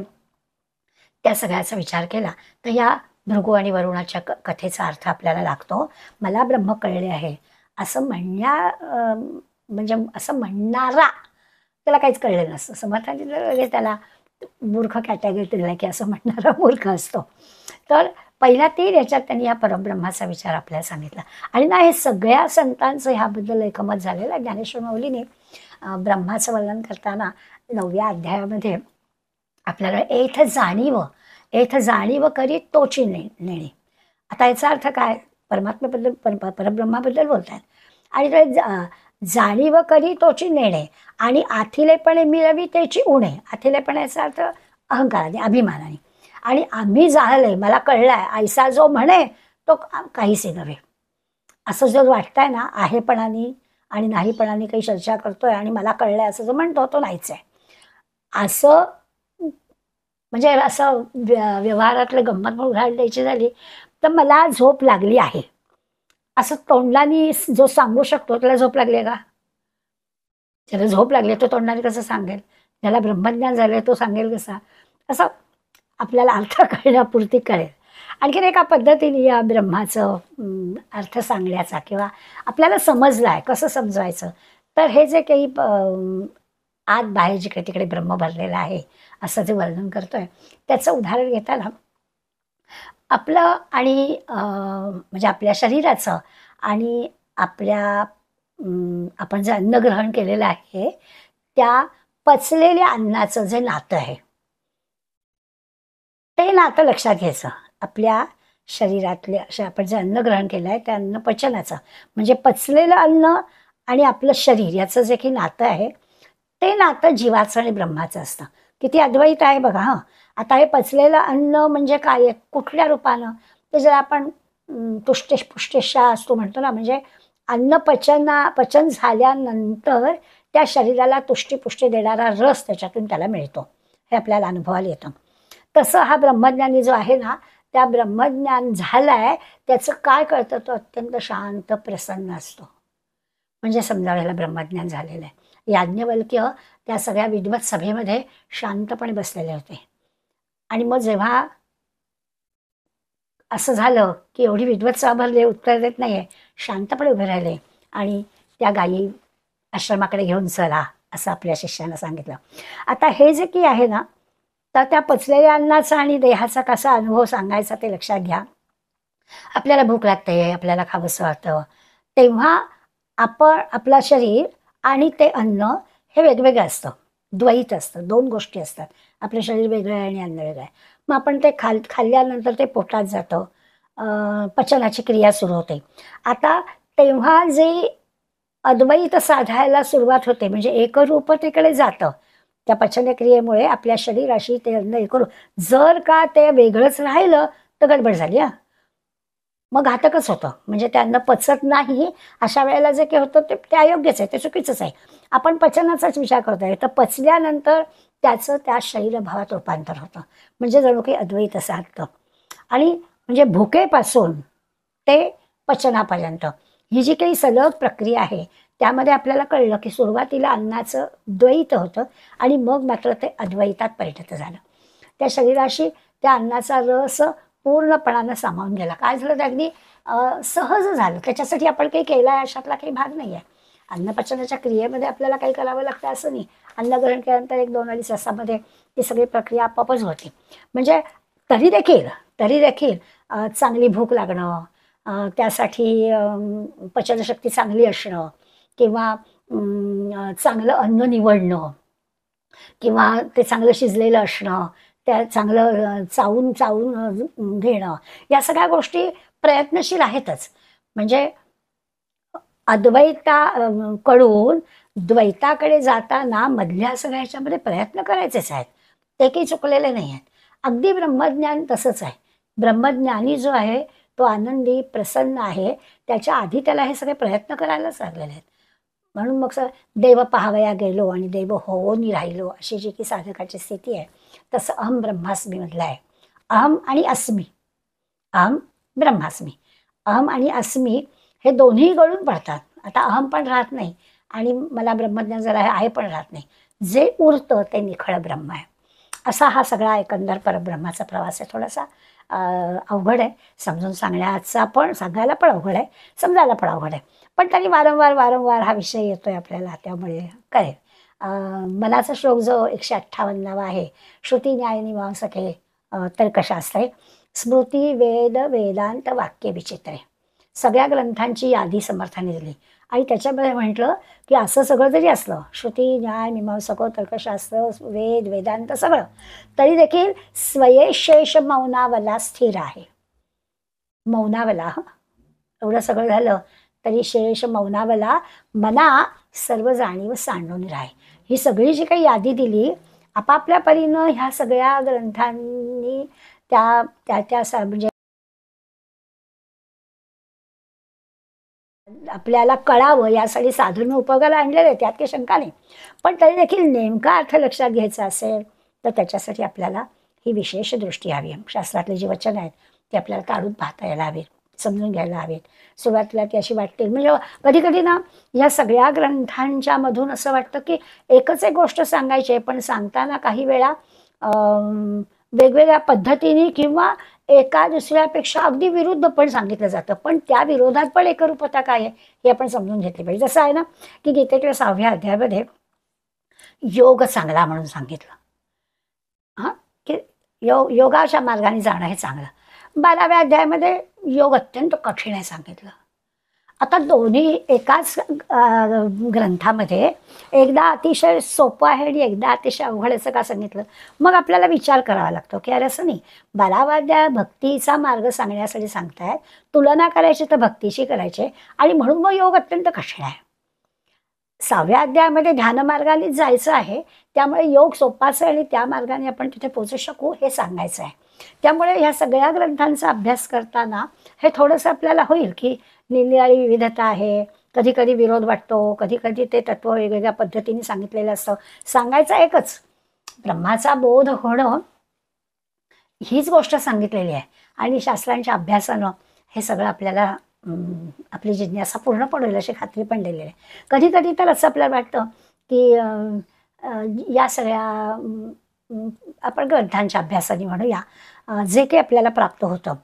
त्या सगळ्याचा विचार केला तर या भृगू आणि वरुणाच्या कथेचा अर्थ आपल्याला लागतो. मला ब्रह्म कळले आहे असं म्हणजे असं म्हणणारा त्याला काहीच कळलेलं नसतं. समर्थांनी त्याला मूर्ख कॅटेगरीत दिलं की असं म्हणणारा मूर्ख असतो. तर पहिल्या 3 याच्यात त्यांनी या परब्रह्माचा विचार आपल्याला सांगितला. आणि ना हे सगळ्या संतांचं ह्याबद्दल एकमत झालेलं आहे. ज्ञानेश्वर माऊलीने ब्रह्माचं वर्णन करताना 9व्या अध्यायामध्ये आपल्याला एथ जाणीव करी तोची नेणे. आता याचा अर्थ काय, परमात्म्याबद्दल परब्रह्माबद्दल बोलतात. आणि ते जाणीव करी तोची नेणे आणि आथिलेपणे मिळवी त्याची उणे. आथिलेपणे याचा अर्थ अहंकाराने, अभिमानाने. आणि आम्ही जाणले, मला कळलाय ऐसा जो म्हणे तो काहीसे नव्हे असं जो वाटतंय ना, आहेपणाने आणि नाहीपणाने काही चर्चा करतोय आणि मला कळलंय असं जो म्हणतो तो नाहीच आहे असं. म्हणजे असं व्यवहारातलं गंमत म्हणून उदाहरण द्यायची झाली तर मला झोप लागली आहे असं तोंडाने जो सांगू शकतो त्याला झोप लागली आहे का? ज्याला झोप लागली तो तोंडाने कसं सांगेल? ज्याला ब्रह्मज्ञान झालंय तो सांगेल कसा? असं आपल्याला अर्थ कळण्यापुरती कळेल. आणखीन एका पद्धतीने या ब्रह्माचं अर्थ सांगण्याचा किंवा आपल्याला समजलं आहे कसं समजवायचं, तर हे जे काही आत बाहेर जिकडे तिकडे ब्रह्म भरलेलं आहे असं जे वर्णन करतोय, त्याचं उदाहरण घेताना आपलं आणि म्हणजे आपल्या शरीराचं आणि आपल्या आपण जे अन्न ग्रहण केलेलं आहे त्या पचलेल्या अन्नाचं जे नातं आहे ते नातं लक्षात घ्यायचं. आपल्या शरीरातले असे आपण जे अन्न ग्रहण केलं आहे त्या अन्न पचनाचं म्हणजे पचलेलं अन्न आणि आपलं शरीर याचं जे काही नातं आहे ते नातं जीवाचं आणि ब्रह्माचं असतं. किती अद्वैत आहे बघा. हां, आता हे पचलेलं अन्न म्हणजे काय आहे, कुठल्या रूपानं, ते जर आपण पुष्टेशा असतो म्हणतो ना, म्हणजे अन्न पचन झाल्यानंतर त्या शरीराला तुष्टी देणारा रस त्याच्यातून त्याला मिळतो, हे आपल्याला अनुभवाला येतं. तसं हा ब्रह्मज्ञानी जो आहे ना, त्या ब्रह्मज्ञान झालाय त्याचं काय कळतं, तो अत्यंत शांत प्रसन्न असतो. म्हणजे समजा ह्याला ब्रह्मज्ञान झालेलं आहे. याज्ञवल्क्य त्या सगळ्या विद्वत सभेमध्ये शांतपणे बसलेले होते आणि मग जेव्हा असं झालं की एवढी विद्वत सभा भरली, उत्तर देत नाहीये, शांतपणे उभे राहिले आणि त्या गायी आश्रमाकडे घेऊन चला असं आपल्या शिष्यानं सांगितलं. आता हे जे की आहे ना, तर त्या पचलेल्या अन्नाचा आणि देहाचा कसा अनुभव सांगायचा ते लक्षात घ्या. आपल्याला भूक लागते, आपल्याला खावंसं वाटतं, तेव्हा आपण आपलं शरीर आणि ते अन्न हे वेगवेगळं असतं, द्वैत असतं, दोन गोष्टी असतात. आपलं शरीर वेगळं आहे आणि अन्न वेगळं आहे. मग आपण ते खाल्ल्यानंतर ते पोटात जातं, पचनाची क्रिया सुरू होते. आता तेव्हा जे अद्वैत साधायला सुरुवात होते म्हणजे एकरूपतेकडे जातं. त्या पचनक्रियेमुळे आपल्या शरीराशी ते अन्न एकरूप, जर का ते वेगळंच राहिलं तर गडबड झाली. मग घातकच होतं, म्हणजे ते अन्न पचत नाही. अशा वेळेला जे काही होतं ते अयोग्यच आहे, ते चुकीचंच आहे. आपण पचनाचाच विचार करतोय, तर पचल्यानंतर त्याचं त्या शरीरभावात रूपांतर होतं, म्हणजे जणू काही अद्वैत साधतं. आणि म्हणजे भुकेपासून ते पचनापर्यंत ही जी काही सलग प्रक्रिया आहे त्यामध्ये आपल्याला कळलं की सुरुवातीला अन्नाचं द्वैत होतं आणि मग मात्र ते अद्वैतात परिणत झालं. त्या शरीराशी त्या अन्नाचा रस पूर्णपणानं सामावून गेला. काय झालं, ते अगदी सहज झालं. त्याच्यासाठी आपण काही केलं आहे अशातला काही भाग नाही आहे. अन्नपचनाच्या क्रियेमध्ये आपल्याला काही करावं लागतं असं नाही. अन्न ग्रहण केल्यानंतर 1-2-2.5 तासामध्ये ती सगळी प्रक्रिया आपोआपच होते. म्हणजे तरी देखील चांगली भूक लागणं, त्यासाठी पचनशक्ती चांगली असणं किंवा चांगलं अन्न निवडणं किंवा ते चांगलं शिजलेलं असणं, त्या चांगलं चावून घेणं, या सगळ्या गोष्टी प्रयत्नशील आहेतच. म्हणजे कडून द्वैताकडे जाताना मधल्या सगळ्या ह्याच्यामध्ये प्रयत्न करायचेच आहेत, ते काही चुकलेले नाही आहेत. अगदी ब्रह्मज्ञान तसंच आहे. ब्रह्मज्ञानी जो आहे तो आनंदी प्रसन्न आहे, त्याच्या आधी त्याला हे सगळे प्रयत्न करायलाच लागलेले आहेत. म्हणून मग देव पाहावया गेलो आणि देव होऊन राहिलो, अशी जी की साधकाची स्थिती आहे, तसं अहम ब्रह्मास्मी मधलं आहे. अहम आणि अस्मी, अहम ब्रह्मास्मी, अहम आणि अस्मी हे दोन्ही गळून पडतात. आता अहम पण राहत नाही आणि मला ब्रह्मज्ञान जरा आहे पण राहत नाही. जे उरतं ते निखळ ब्रह्म आहे. असा हा सगळा एकंदर परब्रह्माचा प्रवास आहे. थोडासा अवघड आहे समजून सांगायला पण अवघड आहे, समजायला पण अवघड आहे. पण तरी वारंवार हा विषय येतोय आपल्याला, त्यामुळे कळेल. मनाचा श्लोक जो 158 आहे, श्रुती न्याय मीमांसके तर्कशास्त्रे स्मृती वेद वेदांत वाक्य विचित्रे, सगळ्या ग्रंथांची यादी समर्थाने दिली आणि त्याच्यामध्ये म्हटलं की असं सगळं जरी असलं, श्रुती न्याय मीमांसक तर्कशास्त्र वेद वेदांत सगळं, तरी देखील स्वयशेष मौनावला स्थिर आहे. मौनावला, एवढं सगळं झालं तरी शेष मौनावला मना सर्व जाणीव सांडून राहे. ही सगळी जी काही यादी दिली आपापल्या परीनं ह्या सगळ्या ग्रंथांनी त्या म्हणजे आपल्याला कळावं यासाठी साधन उपयोगाला आणलेले, त्यात काही शंका नाही. पण तरी देखील नेमका अर्थ लक्षात घ्यायचा असेल तर त्याच्यासाठी आपल्याला ही विशेष दृष्टी हवी. शास्त्रातले जे वचन आहेत ते आपल्याला काढून पाहता यायला हवेत, समजून घ्यायला हवेत. सुरुवातीला ती अशी वाटते, म्हणजे कधी कधी ना या सगळ्या ग्रंथांच्या मधून असं वाटतं की एकच एक गोष्ट सांगायची आहे, पण सांगताना काही वेळा वेगवेगळ्या पद्धतीने किंवा एका दुसऱ्यापेक्षा अगदी विरुद्ध पण सांगितलं जातं, पण त्या विरोधात पण एकरूपता काय आहे हे आपण समजून घेतली पाहिजे. जसं आहे ना की गीतेच्या 6व्या अध्यायामध्ये योग चांगला म्हणून सांगितलं. हां, की योगाच्या मार्गाने जाणं हे चांगलं. 12व्या अध्यायामध्ये योग अत्यंत कठीण आहे सांगितलं. आता दोन्ही एकाच ग्रंथामध्ये एकदा अतिशय सोपं आहे आणि एकदा अतिशय अवघड असं का सांगितलं. मग आपल्याला विचार करावा लागतो की अरे असं नाही, 12वा अध्याय भक्तीचा मार्ग सांगण्यासाठी सांगतायत, तुलना करायची तर भक्तीशी करायची आणि म्हणून मग योग अत्यंत कठीण आहे. 6व्या अध्यायामध्ये ध्यानमार्गानेच जायचं आहे, त्यामुळे योग सोपाच आहे आणि त्या मार्गाने आपण तिथे पोहोचू शकू हे सांगायचं आहे. त्यामुळे ह्या सगळ्या ग्रंथांचा अभ्यास करताना हे थोडंसं आपल्याला होईल की निरनिराळी विविधता आहे, कधी कधी विरोध वाटतो, कधी कधी ते तत्व वेगवेगळ्या पद्धतीने सांगितलेलं असतं. सांगायचं एकच, ब्रह्माचा बोध होणं हीच गोष्ट सांगितलेली आहे आणि शास्त्रांच्या अभ्यासानं हे सगळं आपल्याला आपली जिज्ञासा पूर्ण पडेल अशी खात्री पण दिलेली आहे. कधी कधी तर असं आपल्याला वाटतं की या सगळ्या आपण ग्रंथांच्या अभ्यासाने म्हणूया जे काही आपल्याला प्राप्त होतं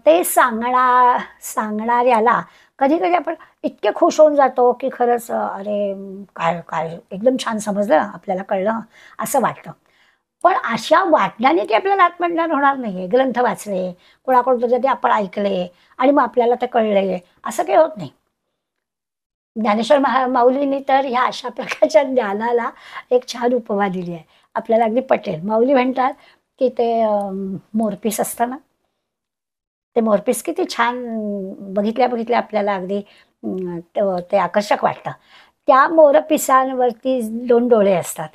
ते सांगणाऱ्याला कधी कधी आपण इतके खुश होऊन जातो की खरंच अरे काय काय एकदम छान समजलं, आपल्याला कळलं असं वाटतं. पण अशा वाटण्याने की आपल्याला आत्मज्ञान होणार नाही आहे. ग्रंथ वाचले, कोणाकडून तरी ते आपण ऐकले आणि मग आपल्याला ते कळले असं काही होत नाही. ज्ञानेश्वर माऊलींनी तर ह्या अशा प्रकारच्या ज्ञानाला एक छान उपमा दिली आहे, आपल्याला अगदी पटेल. माऊली म्हणतात की ते मोरपीस असतं ना, ते मोरपीस किती छान बघितल्या बघितल्या आपल्याला अगदी ते आकर्षक वाटतं. त्या मोरपिसांवरती 2 डोळे असतात.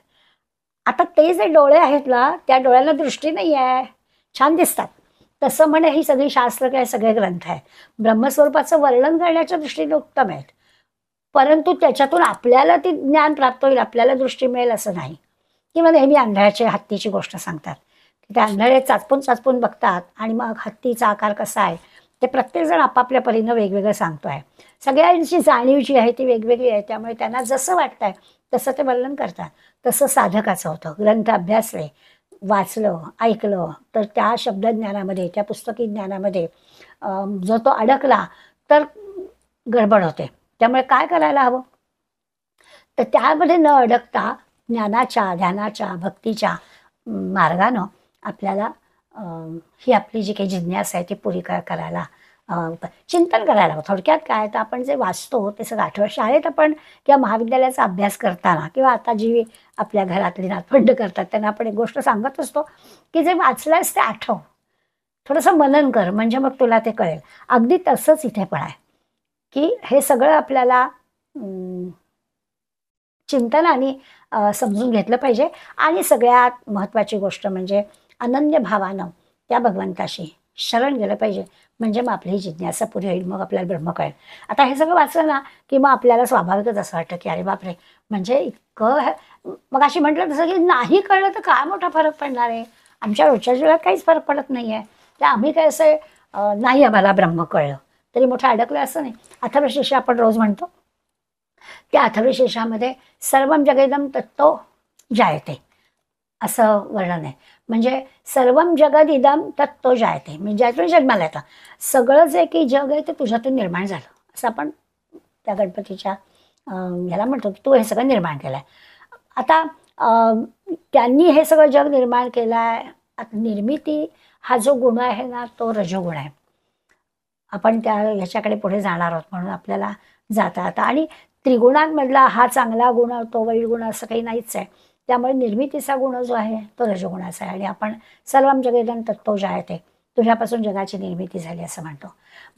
आता ते जे डोळे आहेत ना त्या डोळ्याला दृष्टी नाही आहे, छान दिसतात. तसं म्हणे ही सगळी शास्त्र काय सगळे ग्रंथ आहेत ब्रह्मस्वरूपाचं वर्णन करण्याच्या दृष्टीने उत्तम आहेत, परंतु त्याच्यातून आपल्याला ती ज्ञान प्राप्त होईल, आपल्याला दृष्टी मिळेल असं नाही. किंवा नेहमी आंधळ्याच्या हत्तीची गोष्ट सांगतात की त्या आंधळे चाचपून चाचपून बघतात आणि मग हत्तीचा आकार कसा आहे ते प्रत्येकजण आपापल्या परीनं वेगवेगळं सांगतो आहे. सगळ्यांची जाणीव जी आहे ती वेगवेगळी आहे, त्यामुळे त्यांना जसं वाटतंय तसं ते वर्णन करतात. तसं साधकाचं होतं. ग्रंथ अभ्यासले, वाचलं, ऐकलं तर त्या शब्दज्ञानामध्ये, त्या पुस्तकी ज्ञानामध्ये जो तो अडकला तर गडबड होते. त्यामुळे काय करायला हवं, तर त्यामध्ये न अडकता ज्ञानाच्या, ध्यानाच्या, भक्तीच्या मार्गानं आपल्याला ही आपली जी काही जिज्ञासा आहे ती पुरी करायला चिंतन करायला हवं. थोडक्यात काय तर आपण जे वाचतो ते सगळं आठवण शाळेत आपण किंवा महाविद्यालयाचा अभ्यास करताना किंवा आता जी आपल्या घरातली नातवंड करतात त्यांना आपण एक गोष्ट सांगत असतो की जे वाचलंयस ते आठव, थोडंसं मनन कर म्हणजे मग तुला ते कळेल. अगदी तसंच इथे पण आहे की हे सगळं आपल्याला चिंतनाने समजून घेतलं पाहिजे आणि सगळ्यात महत्त्वाची गोष्ट म्हणजे अनन्य भावानं त्या भगवंताशी शरण गेलं पाहिजे, म्हणजे मग आपली जिज्ञासा पुरी होईल, मग आपल्याला ब्रह्म कळेल. आता हे सगळं वाचलं ना की मग आपल्याला स्वाभाविकच असं वाटतं की अरे बापरे, म्हणजे इतकं मग अशी म्हटलं तसं की नाही कळलं तर काय मोठा फरक पडणार आहे, आमच्या रोजच्या जीवनात काहीच फरक पडत नाही आहे. तर आम्ही काय असं नाही आम्हाला ब्रह्म कळलं तरी मोठं अडकलं असं नाही. अथर्वशीर्ष आपण रोज म्हणतो, त्या अथर्वशीर्षामध्ये सर्वम जगेदम तत्तो जायते असं वर्णन आहे. म्हणजे सर्वम जगद इदम तत्तो जायते, म्हणजे ज्यातून जन्माला येतं सगळं जे की जग आहे ते तुझ्यातून निर्माण झालं असं आपण त्या गणपतीच्या ह्याला म्हणतो की तू हे सगळं निर्माण केलं आहे. आता त्यांनी हे सगळं जग निर्माण केलं आहे. आता निर्मिती हा जो गुण आहे ना तो रजोगुण आहे. आपण त्या ह्याच्याकडे पुढे जाणार आहोत म्हणून आपल्याला जाता आता, आणि त्रिगुणांमधला हा चांगला गुण तो वाईट गुण असं काही नाहीच आहे. त्यामुळे निर्मितीचा गुण जो आहे तो रजोगुणाचा आहे आणि आपण सर्वम जगेदम तत्तो जायते, तुझ्यापासून जगाची निर्मिती झाली असं म्हणतो.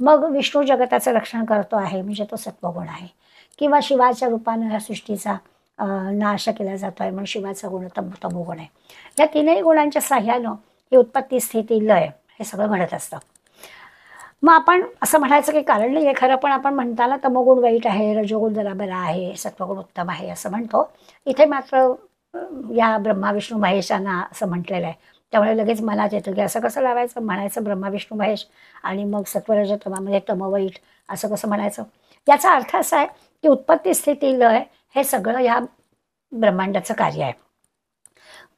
मग विष्णू जगताचं रक्षण करतो आहे म्हणजे तो सत्वगुण आहे, किंवा शिवाच्या रूपानं ह्या सृष्टीचा नाश केला जातो आहे म्हणून शिवाचा गुण तमोगुण आहे. या तीनही गुणांच्या साह्यानं ही उत्पत्ती स्थिती लय हे सगळं घडत असतं. मग आपण असं म्हणायचं काही कारण नाही आहे खरं, पण आपण म्हणताना तमोगुण वाईट आहे, रजोगुण जरा बरा आहे, सत्वगुण उत्तम आहे असं म्हणतो. इथे मात्र या ब्रह्मा विष्णू महेशांना असं म्हटलेलं आहे, त्यामुळे लगेच मनात येतं की असं कसं लावायचं, म्हणायचं ब्रह्मा विष्णू महेश आणि मग सत्वरज तमामध्ये तमवाईट असं कसं म्हणायचं. याचा अर्थ असा आहे की उत्पत्ती स्थिती लय हे सगळं ह्या ब्रह्मांडाचं कार्य आहे.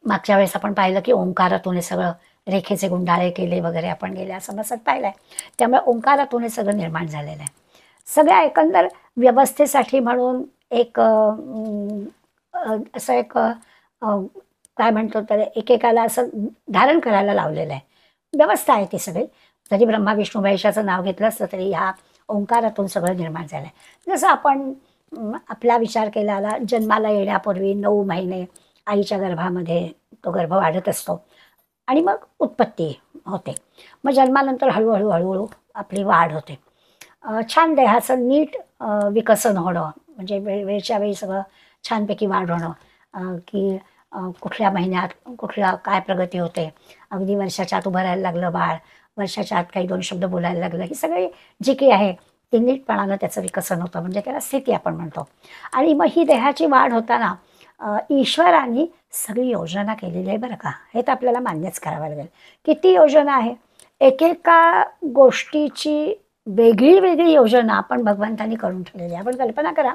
मागच्या वेळेस आपण पाहिलं की ओंकारातून हे सगळं रेखेचे गुंडाळे केले वगैरे आपण गेल्या समस्यात पाहिलं आहे. त्यामुळे ओंकारातून हे सगळं निर्माण झालेलं आहे. सगळ्या एकंदर व्यवस्थेसाठी म्हणून एक असं एक काय म्हणतो तर एकेकाला असं धारण करायला लावलेलं आहे. व्यवस्था आहे ती सगळी. जरी ब्रह्मा विष्णू महेशाचं नाव घेतलं असतं तरी ह्या ओंकारातून सगळं निर्माण झालं आहे. जसं आपण आपला विचार केलेला जन्माला येण्यापूर्वी 9 महिने आईच्या गर्भामध्ये तो गर्भ वाढत असतो आणि मग उत्पत्ती होते. मग जन्मानंतर हळूहळू हळूहळू आपली वाढ होते. छान देहाचं नीट विकसन होणं म्हणजे वेळच्या वेळी सगळं छानपैकी वाढ होणं की कुठल्या महिन्यात कुठल्या काय प्रगती होते. अगदी वर्षाच्या आत उभं राहायला लागलं बाळ, वर्षाच्या आत काही 2 शब्द बोलायला लागलं, ही सगळी जी काही आहे ती नीटपणानं त्याचं विकसन होतं म्हणजे त्याला स्थिती आपण म्हणतो. आणि मग ही देहाची वाढ होताना ईश्वराने सगळी योजना केलेली आहे बरं का. हे तर आपल्याला मान्यच करावं लागेल. किती योजना आहे. एकेका गोष्टीची वेगळी वेगळी योजना आपण भगवंतांनी करून ठेवलेली आहे. आपण कल्पना करा,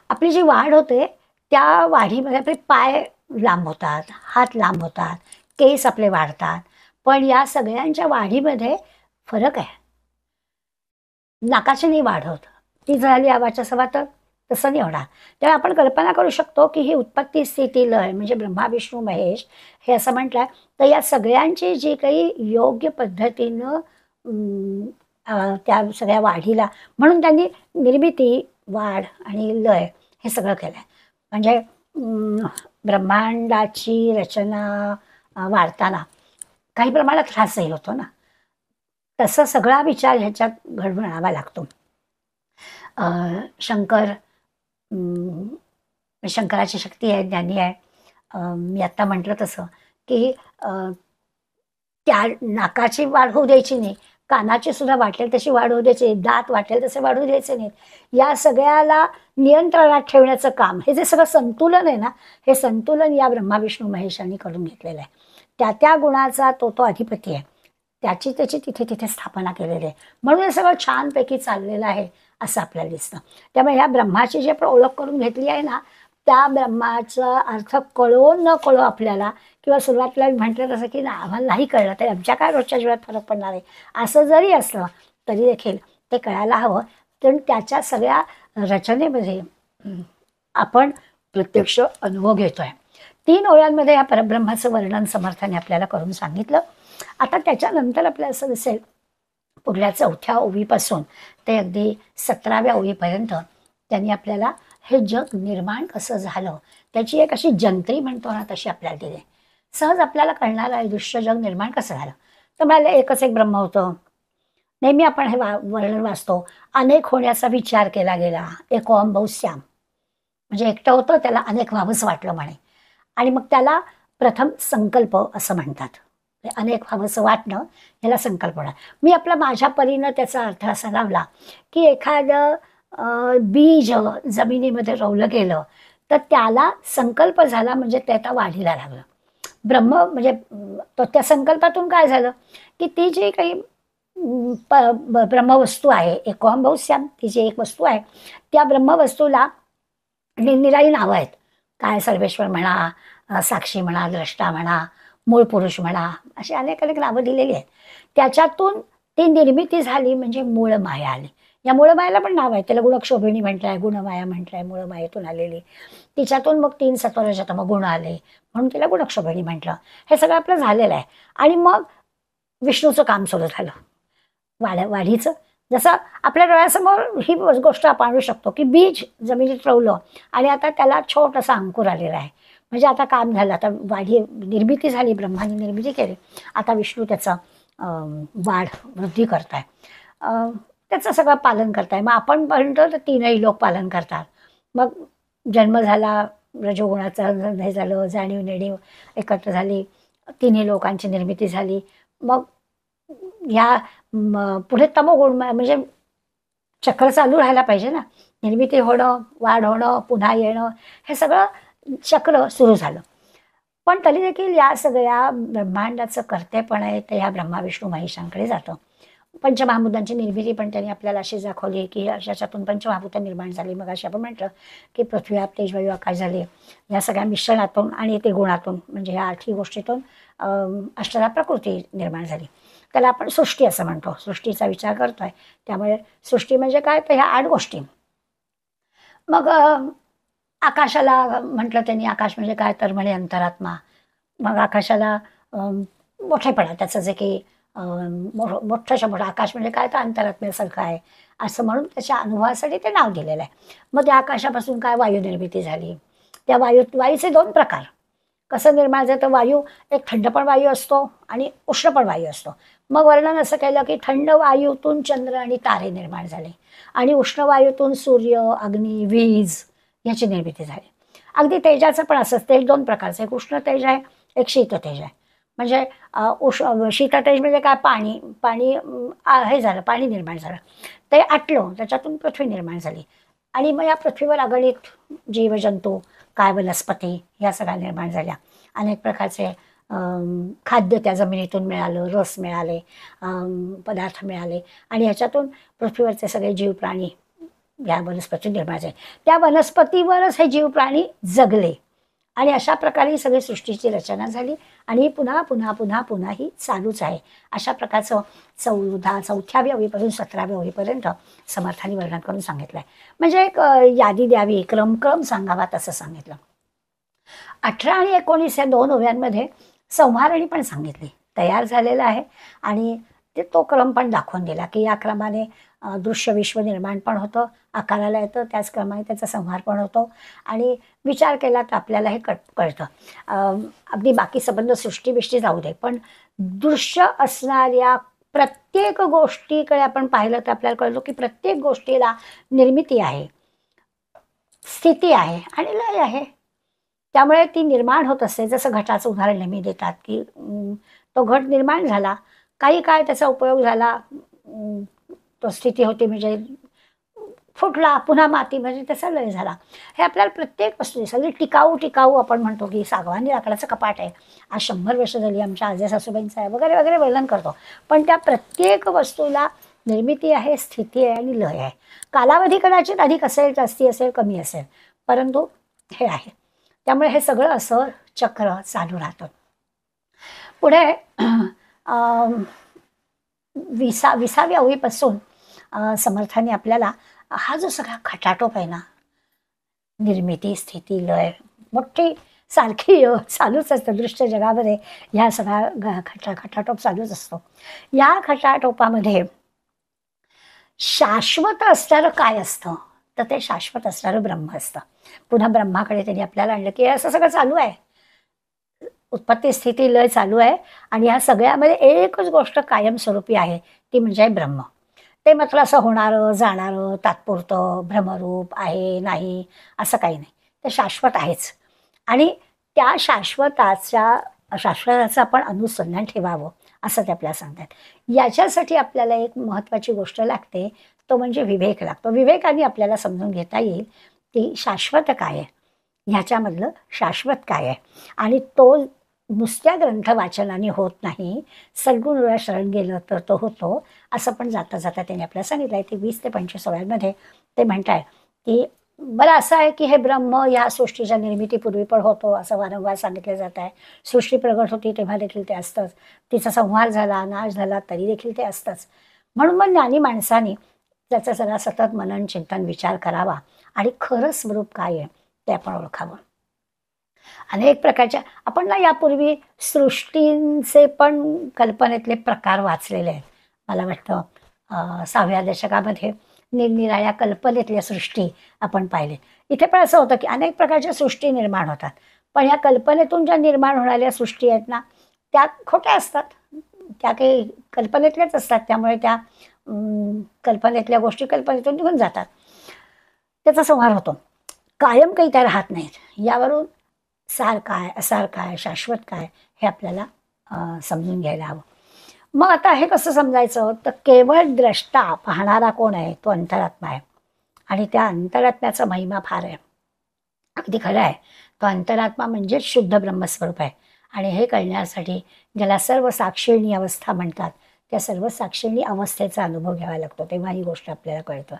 आपली जी वाढ होते त्या वाढीमध्ये आपले पाय लांब होतात, हात लांब होतात, केस आपले वाढतात. पण या सगळ्यांच्या वाढीमध्ये फरक आहे. नाकाची नाही वाढ होत, ती झाली आवाच्या सभा तर तसं नाही होणार. तेव्हा आपण कल्पना करू शकतो की ही उत्पत्ती स्थिती लय म्हणजे ब्रह्मा विष्णू महेश हे असं म्हटलं तर या सगळ्यांची जी काही योग्य पद्धतीनं त्या सगळ्या वाढीला म्हणून त्यांनी निर्मिती वाढ आणि लय हे सगळं केलं आहे. म्हणजे ब्रह्मांडाची रचना वाढताना काही प्रमाणात त्रासही होतो ना, तसा सगळा विचार ह्याच्यात घडवणावा लागतो. शंकराची शक्ती आहे, ज्ञानी आहे. मी आत्ता म्हटलं तसं की त्या नाकाची वाढ होऊ द्यायची नाही, कानाची सुद्धा वाटेल तशी वाढ होऊ द्यायची, दात वाटेल तसे वाढू द्यायचे नाहीत. या सगळ्याला नियंत्रणात ठेवण्याचं काम, हे जे सगळं संतुलन आहे ना, हे संतुलन या ब्रह्मा विष्णू महेशांनी करून घेतलेलं आहे. त्या गुणाचा तो अधिपती आहे, त्याची तिथे तिथे स्थापना केलेली आहे. म्हणून हे सगळं छानपैकी चाललेलं आहे असं आपल्याला दिसतं. त्यामुळे ह्या ब्रह्माची जी आपण ओळख करून घेतली आहे ना, त्या ब्रह्माचा अर्थ कळो न कळो आपल्याला किंवा सुरुवातीला म्हटलं तसं की आम्हाला नाही कळलं तर आमच्या काय रोजच्या जीवनात फरक पडणार आहे असं जरी असलं तरी देखील ते कळायला हवं. तर त्याच्या सगळ्या रचनेमध्ये आपण प्रत्यक्ष अनुभव घेतोय. 3 ओळ्यांमध्ये या परब्रह्माचं वर्णन समर्थाने आपल्याला करून सांगितलं. आता त्याच्यानंतर आपल्याला असं दिसेल पुढल्या 4थ्या ओवीपासून ते अगदी 17व्या ओवीपर्यंत त्यांनी आपल्याला हे जग निर्माण कसं झालं त्याची एक अशी जंत्री म्हणतो ना तशी आपल्याला दिली. सहज आपल्याला कळणार आहे दृश्य जग निर्माण कसं झालं. तर मला एकच एक ब्रह्म होतं. नेहमी आपण हे वर्णन वाचतो, अनेक होण्याचा विचार केला गेला, एकोम बहुश्याम म्हणजे एकटं होतं त्याला अनेक व्हावंसं वाटलं म्हणे. आणि मग त्याला प्रथम संकल्प असं म्हणतात. अनेक व्हावंसं वाटणं याला संकल्पना. मी आपला माझ्या परीनं त्याचा अर्थ असा लावला की एखादं बीज जमिनीमध्ये रोवलं गेलं तर त्याला संकल्प झाला म्हणजे ते आता वाढीला लागलं. ब्रह्म म्हणजे त्या संकल्पातून काय झालं की ती जी काही ब्रह्मवस्तू आहे, एकोम बहुश्याम ती जी एक वस्तू आहे त्या ब्रह्मवस्तूला निरनिराळी नावं आहेत. काय सर्वेश्वर म्हणा, साक्षी म्हणा, द्रष्टा म्हणा, मूळ पुरुष म्हणा, अशी अनेक नावं दिलेली आहेत. त्याच्यातून ती निर्मिती झाली म्हणजे मूळ माया आली. या मूळ मायाला पण नाव आहे, त्याला गुणक्षोभिणी म्हटलंय, गुणमाया म्हटलंय, मूळ मायेतून आलेली. तिच्यातून मग 3 सत्वरजतम गुण आले म्हणून तिला गुणक्षोभिणी म्हटलं. हे सगळं आपलं झालेलं आहे. आणि मग विष्णूचं काम सुरू झालं वाढीचं. जसं आपल्या डोळ्यासमोर ही गोष्ट आपण आणू शकतो की बीज जमिनीत रोवलं आणि आता त्याला छोटासा अंकुर आलेला आहे. म्हणजे आता काम झालं, आता वाढी निर्मिती झाली, ब्रह्माने निर्मिती केली. आता विष्णू त्याचं वाढ वृद्धी करताय, त्याचं सगळं पालन करताय. मग आपण म्हणतो तर 3ही लोक पालन करतात. मग जन्म झाला, रजोगुणाचं हे झालं, जाणीव नेणीव एकत्र झाली, 3ही लोकांची निर्मिती झाली. मग ह्या पुढे तमोगुण म्हणजे चक्र चालू राहायला पाहिजे ना, निर्मिती होणं, वाढ होणं, पुन्हा येणं, हे सगळं चक्र सुरू झालं. पण तरी देखील या सगळ्या ब्रह्मांडाचं कर्तेपण आहे ते ह्या ब्रह्मा विष्णू महेशांकडे जातं. पंचमहाभूतांची निर्मिती पण त्यांनी आपल्याला अशी दाखवली की याच्यातून पंचमहाभूत निर्माण झाली. मग अशी आपण म्हटलं की पृथ्वी, आप, तेज, वायू, आकाश झाले. या सगळ्या मिश्रणातून आणि ते गुणातून म्हणजे ह्या 8ही गोष्टीतून अष्टधा प्रकृती निर्माण झाली. त्याला आपण सृष्टी असं म्हणतो. सृष्टीचा विचार करतोय त्यामुळे सृष्टी म्हणजे काय, तर ह्या 8 गोष्टी. मग आकाशाला म्हटलं त्यांनी, आकाश म्हणजे काय तर म्हणे अंतरात्मा. मग आकाशाला मोठेपणा त्याचं जे की मोठ्याशा मोठं आकाश म्हणजे काय तर अंतरात्म्यासारखं आहे असं म्हणून त्याच्या अनुभवासाठी ते नाव दिलेलं आहे. मग त्या आकाशापासून काय वायू निर्मिती झाली. त्या वायूचे 2 प्रकार. कसं निर्माण झालं तर वायू एक थंड पण वायू असतो आणि उष्ण पण वायू असतो. मग वर्णन असं केलं की थंड वायूतून चंद्र आणि तारे निर्माण झाले आणि उष्ण वायूतून सूर्य, अग्नी, वीज याची निर्मिती झाली. अगदी तेजाचं पण असंच. तेज 2 प्रकारचं, एक उष्ण तेज आहे, एक शीत तेज आहे. म्हणजे शीत तेज म्हणजे काय, पाणी हे झालं, पाणी निर्माण झालं, ते आटलं, त्याच्यातून पृथ्वी निर्माण झाली आणि मग या पृथ्वीवर अगणित जीवजंतू, काय वनस्पती या सगळ्या निर्माण झाल्या. अनेक प्रकारचे खाद्य त्या जमिनीतून मिळालं, रस मिळाले, पदार्थ मिळाले आणि ह्याच्यातून पृथ्वीवरचे सगळे जीव प्राणी या वनस्पती निर्माण झाले. त्या वनस्पतीवरच हे जीव प्राणी जगले आणि अशा प्रकारे ही सगळी सृष्टीची रचना झाली आणि पुन्हा पुन्हा पुन्हा पुन्हा ही चालूच आहे. अशा प्रकारचं 4व्या ओळीपासून 17व्या ओळीपर्यंत समर्थांनी वर्णन करून सांगितलं आहे. म्हणजे एक यादी द्यावी, क्रम सांगावात असं सांगितलं. 18 आणि 19 या 2 ओव्यांमध्ये संहारणी पण सांगितली, तयार झालेला आहे आणि तो क्रम पण दाखवून दिला की या क्रमाने दृश्य विश्व निर्माण पण होतं, आकाराला येतं, त्याच क्रमाने त्याचा संहार पण होतो आणि विचार केला तर आपल्याला हे कळतं. अगदी बाकी संबंध सृष्टी जाऊ दे, पण दृश्य असणाऱ्या प्रत्येक गोष्टीकडे आपण पाहिलं तर आपल्याला कळतं की प्रत्येक गोष्टीला निर्मिती आहे, स्थिती आहे आणि लय आहे. त्यामुळे ती निर्माण होत असते. जसं घटाचं उदाहरण नेहमी देतात की तो घट निर्माण झाला, काही काळ त्याचा उपयोग झाला, तो स्थिती होती म्हणजे फुटला, पुन्हा माती म्हणजे त्याचा लय झाला. हे आपल्याला प्रत्येक वस्तू सगळी टिकाऊ आपण म्हणतो की सागवानी लाकडाचं कपाट आहे, आज 100 वर्ष झाली आमच्या आजी सासूबाईंचं आहे वगैरे वगैरे वर्णन करतो. पण त्या प्रत्येक वस्तूला निर्मिती आहे, स्थिती आहे आणि लय आहे. कालावधी कदाचित अधिक असेल, जास्ती असेल, कमी असेल, परंतु हे आहे. त्यामुळे हे सगळं असं चक्र चालू राहतं. पुढे 20व्या ओळीपासून समर्थांनी आपल्याला हा जो सगळा खटाटोप आहे ना, निर्मिती, स्थिती, लय, मोठी सारखी चालूच असतं दृश्य जगामध्ये. ह्या सगळा खटाटोप चालूच असतो. या खटाटोपामध्ये शाश्वत असणारं काय असतं तर ते शाश्वत असणारं ब्रह्म असतं. पुन्हा ब्रह्माकडे त्यांनी आपल्याला आणलं की असं सगळं चालू आहे, उत्पत्ती, स्थिती, लय चालू आहे आणि ह्या सगळ्यामध्ये एकच गोष्ट कायमस्वरूपी आहे, ती म्हणजे ब्रह्म. ते मात्र असं होणारं जाणारं तात्पुरतं भ्रमरूप आहे नाही असं काही नाही, ते शाश्वत आहेच. आणि त्या शाश्वताचं आपण अनुसंधान ठेवावं असं ते आपल्याला सांगतात. याच्यासाठी आपल्याला एक महत्त्वाची गोष्ट लागते, तो म्हणजे विवेक लागतो. विवेकाने आपल्याला समजून घेता येईल की शाश्वत काय आहे, ह्याच्यामधलं शाश्वत काय आहे. आणि तो नुसत्या ग्रंथ वाचनाने होत नाही, सद्गुरूला शरण गेलं तर तो होतो असं पण जाता जाता त्यांनी आपल्याला सांगितलं आहे. ते 20 ते 25 ओव्यांमध्ये ते म्हणताय की बरं असं आहे की हे ब्रह्म या सृष्टीच्या निर्मितीपूर्वी पण होतो असं वारंवार सांगितलं जात आहे. सृष्टी प्रगट होती तेव्हा देखील ते असतंच, तिचा संहार झाला, नाश झाला तरी देखील ते असतंच. म्हणून मग ज्ञानी माणसाने त्याचा सगळा सतत मनन, चिंतन, विचार करावा आणि खरं स्वरूप काय आहे ते आपण ओळखावं. अनेक प्रकारच्या आपण ना यापूर्वी सृष्टींचे पण कल्पनेतले प्रकार वाचलेले आहेत. मला वाटतं 6व्या दशकामध्ये निरनिराळ्या कल्पनेतल्या सृष्टी आपण पाहिले. इथे पण असं होतं की अनेक प्रकारच्या सृष्टी निर्माण होतात, पण ह्या कल्पनेतून ज्या निर्माण होणाऱ्या सृष्टी आहेत ना त्या खोट्या असतात, त्या काही कल्पनेतल्याच असतात. त्यामुळे त्या कल्पनेतल्या गोष्टी कल्पनेतून निघून जातात, त्याचा संहार होतो. कायम काही त्या राहत नाहीत. यावरून सार काय, असार काय, शाश्वत काय हे आपल्याला समजून घ्यायला हवं. मग आता हे कसं समजायचं तर केवळ द्रष्टा पाहणारा कोण आहे, तो अंतरात्मा आहे आणि त्या अंतरात्म्याचा महिमा फार आहे. अगदी खरं आहे, तो अंतरात्मा म्हणजे शुद्ध ब्रह्मस्वरूप आहे आणि हे कळण्यासाठी ज्याला सर्व साक्षिणी अवस्था म्हणतात त्या सर्व साक्षिणी अवस्थेचा अनुभव घ्यावा लागतो, तेव्हा ही गोष्ट आपल्याला कळतं.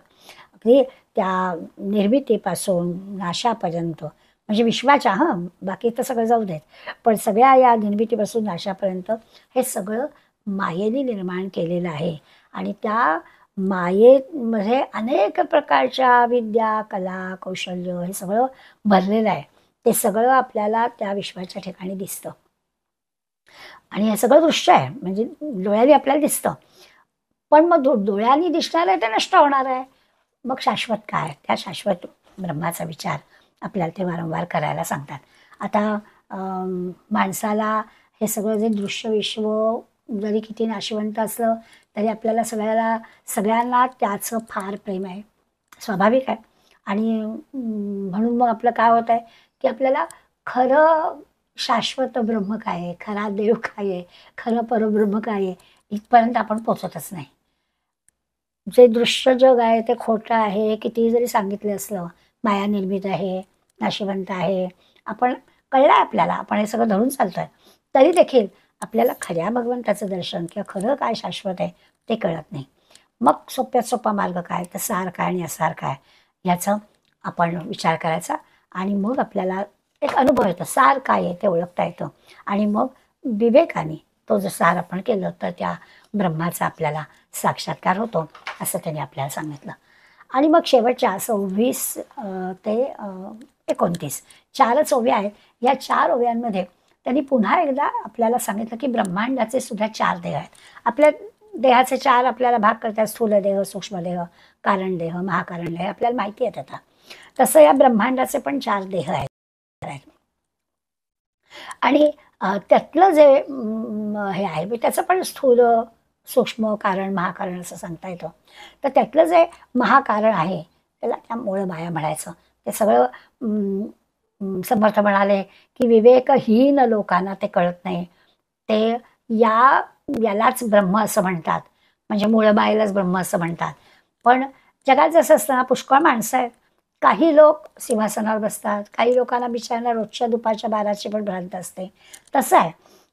अगदी त्या निर्मितीपासून नाशापर्यंत, म्हणजे विश्वाच्या, बाकी तर सगळं जाऊ देत, पण सगळ्या या निर्मितीपासून नाशापर्यंत हे सगळं मायेने निर्माण केलेलं आहे. आणि त्या मायेमध्ये अनेक प्रकारच्या विद्या, कला, कौशल्य हे सगळं भरलेलं आहे. ते सगळं आपल्याला त्या विश्वाच्या ठिकाणी दिसतं. आणि हे सगळं दृश्य आहे, म्हणजे डोळ्याने आपल्याला दिसतं. पण मग डोळ्यांनी दिसणार आहे ते नष्ट होणार आहे. मग शाश्वत काय? त्या शाश्वत ब्रह्माचा विचार आपल्याला ते वारंवार करायला सांगतात. आता माणसाला हे सगळं जे दृश्य विश्व जरी किती नाशवंत असलं तरी आपल्याला सगळ्यांना त्याचं फार प्रेम आहे, स्वाभाविक आहे. आणि म्हणून मग आपलं काय होत आहे की आपल्याला खरं शाश्वत ब्रह्म काय आहे, खरा देव काय आहे, खरं परब्रह्म काय आहे, इथपर्यंत आपण पोचतच नाही. जे दृश्य जग आहे ते खोटं आहे, कितीही जरी सांगितलं असलं, माया निर्मित आहे, नाशिवंत आहे, आपण कळलं आहे आपल्याला, आपण हे सगळं धरून चालतोय, तरी देखील आपल्याला खऱ्या भगवंताचं दर्शन किंवा खरं काय शाश्वत आहे ते कळत नाही. मग सोप्यात सोपा मार्ग काय, तर सार काय आणि असार काय याचा आपण विचार करायचा. आणि मग आपल्याला एक अनुभव येतो, सार काय आहे ते ओळखता येतं. आणि मग विवेकाने तो जो सार आपण केलं तर त्या ब्रह्माचा आपल्याला साक्षात्कार होतो, असं त्यांनी आपल्याला सांगितलं. आणि मग शेवटच्या 26 ते 29 4च ओव्या आहेत. या 4 ओव्यांमध्ये त्यांनी पुन्हा एकदा आपल्याला सांगितलं की ब्रह्मांडाचे सुद्धा 4 देह आहेत. आपल्या देहाचे 4 आपल्याला भाग करतात, स्थूल देह, सूक्ष्म देह, कारण देह, महाकारण देह, आपल्याला माहिती आहेत. आता तसं या ब्रह्मांडाचे पण 4 देह आहेत. आणि त्यातलं जे हे आहे त्याचं पण स्थूल, सूक्ष्म, कारण, महाकारण असं सांगता येतं. तर त्यातलं जे महाकारण आहे त्याला त्या मूळ माया म्हणायचं. ते सगळं समर्थ म्हणाले की विवेकहीन लोकांना ते कळत नाही, ते यालाच ब्रह्म असं म्हणतात, म्हणजे मूळ मायेलाच ब्रह्म असं म्हणतात. पण जगात जसं असतं ना, पुष्कळ माणसं आहेत. काही लोक सिंहासनावर बसतात, काही लोकांना बिचाऱ्यांना रोजच्या दुपारच्या 12ची पण भ्रांत असते. तसं आहे.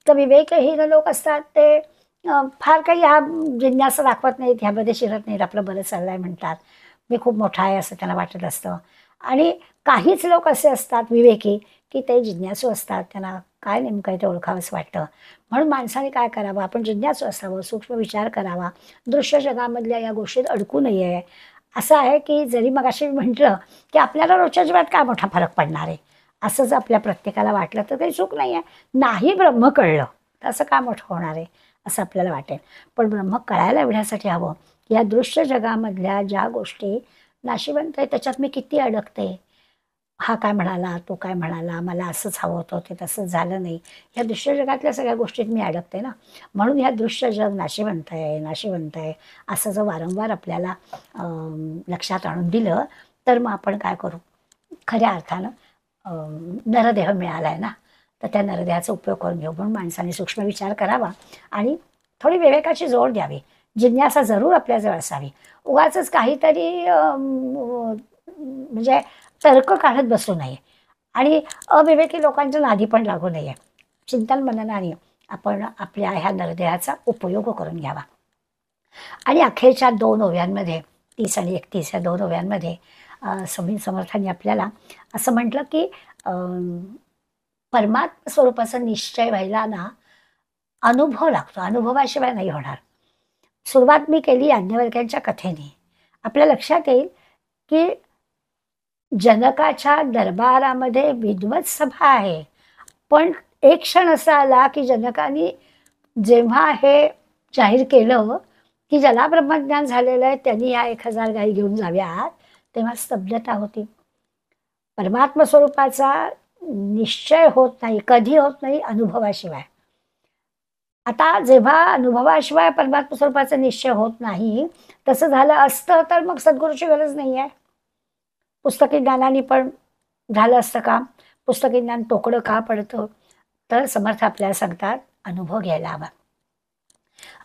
तर विवेकहीन लोक असतात ते फार काही ह्या जिज्ञासा दाखवत नाहीत, ह्यामध्ये शिरत नाहीत, आपलं बरं चाललंय म्हणतात, मी खूप मोठा आहे असं त्यांना वाटत असतं. आणि काहीच लोक असे असतात विवेकी की ते जिज्ञासू असतात, त्यांना काय नेमकं ते ओळखावंसं वाटतं. म्हणून माणसाने काय करावं, आपण जिज्ञासू असावं, सूक्ष्म विचार करावा, दृश्य जगामधल्या या गोष्टीत अडकू नये. असं आहे की जरी मगाशी म्हटलं की आपल्याला रोजच्या जीवनात काय मोठा फरक पडणार आहे, असं जर आपल्या प्रत्येकाला वाटलं तर काही चूक नाही आहे. नाही ब्रह्म कळलं तर असं काय मोठं होणार आहे असं आपल्याला वाटेल. पण ब्रह्म कळायला एवढ्यासाठी हवं की या दृश्य जगामधल्या ज्या गोष्टी नाशिवंत आहे त्याच्यात मी किती अडकते, हा काय म्हणाला, तो काय म्हणाला, मला असंच हवं होतं ते तसंच झालं नाही, ह्या दृश्य जगातल्या सगळ्या गोष्टीत मी अडकते ना. म्हणून ह्या दृश्य जग नाशिवंत आहे, नाशिवंत आहे असं जर वारंवार आपल्याला लक्षात आणून दिलं तर मग आपण काय करू, खऱ्या अर्थानं नरदेह मिळाला आहे ना, तर त्या नरदेहाचा उपयोग करून घेऊ. म्हणून माणसाने सूक्ष्म विचार करावा आणि थोडी विवेकाची जोड द्यावी, जिज्ञासा जरूर आपल्याजवळ असावी. उगाचच काहीतरी म्हणजे तर्क काढत बसू नये आणि अविवेकी लोकांच्या नादी पण लागू नये. चिंतन मननाने आपण आपल्या ह्या नरदेहाचा उपयोग करून घ्यावा. आणि अखेरच्या 2 ओव्यांमध्ये 30 आणि 31 या 2 ओव्यांमध्ये स्वामी समर्थांनी आपल्याला असं म्हटलं की परमात्म स्वरूपाचा निश्चय व्हायला ना अनुभव लागतो, अनुभवाशिवाय नाही होणार. सुरुवात मी केली याज्ञवल्क्यांच्या कथेने. आपल्या लक्षात येईल की जनकाच्या दरबारामध्ये विद्वत सभा आहे, पण एक क्षण असा आला की जनकाने जेव्हा हे जाहीर केलं की ज्याला ब्रह्मज्ञान झालेलं आहे त्यांनी या 1000 गायी घेऊन जाव्यात, तेव्हा स्तब्धता होती. परमात्म स्वरूपाचा निश्चय होत नाही, कधी होत नाही, अनुभवाशिवाय. आता जेव्हा अनुभवाशिवाय परमात्म स्वरूपाचा निश्चय होत नाही, तसं झालं असतं तर मग सद्गुरूची गरज नाही आहे. पुस्तकी ज्ञानाने पण झालं असतं काम. पुस्तकी ज्ञान तोकडं का पडतं, तर समर्थ आपल्याला सांगतात अनुभव घ्यायला हवा.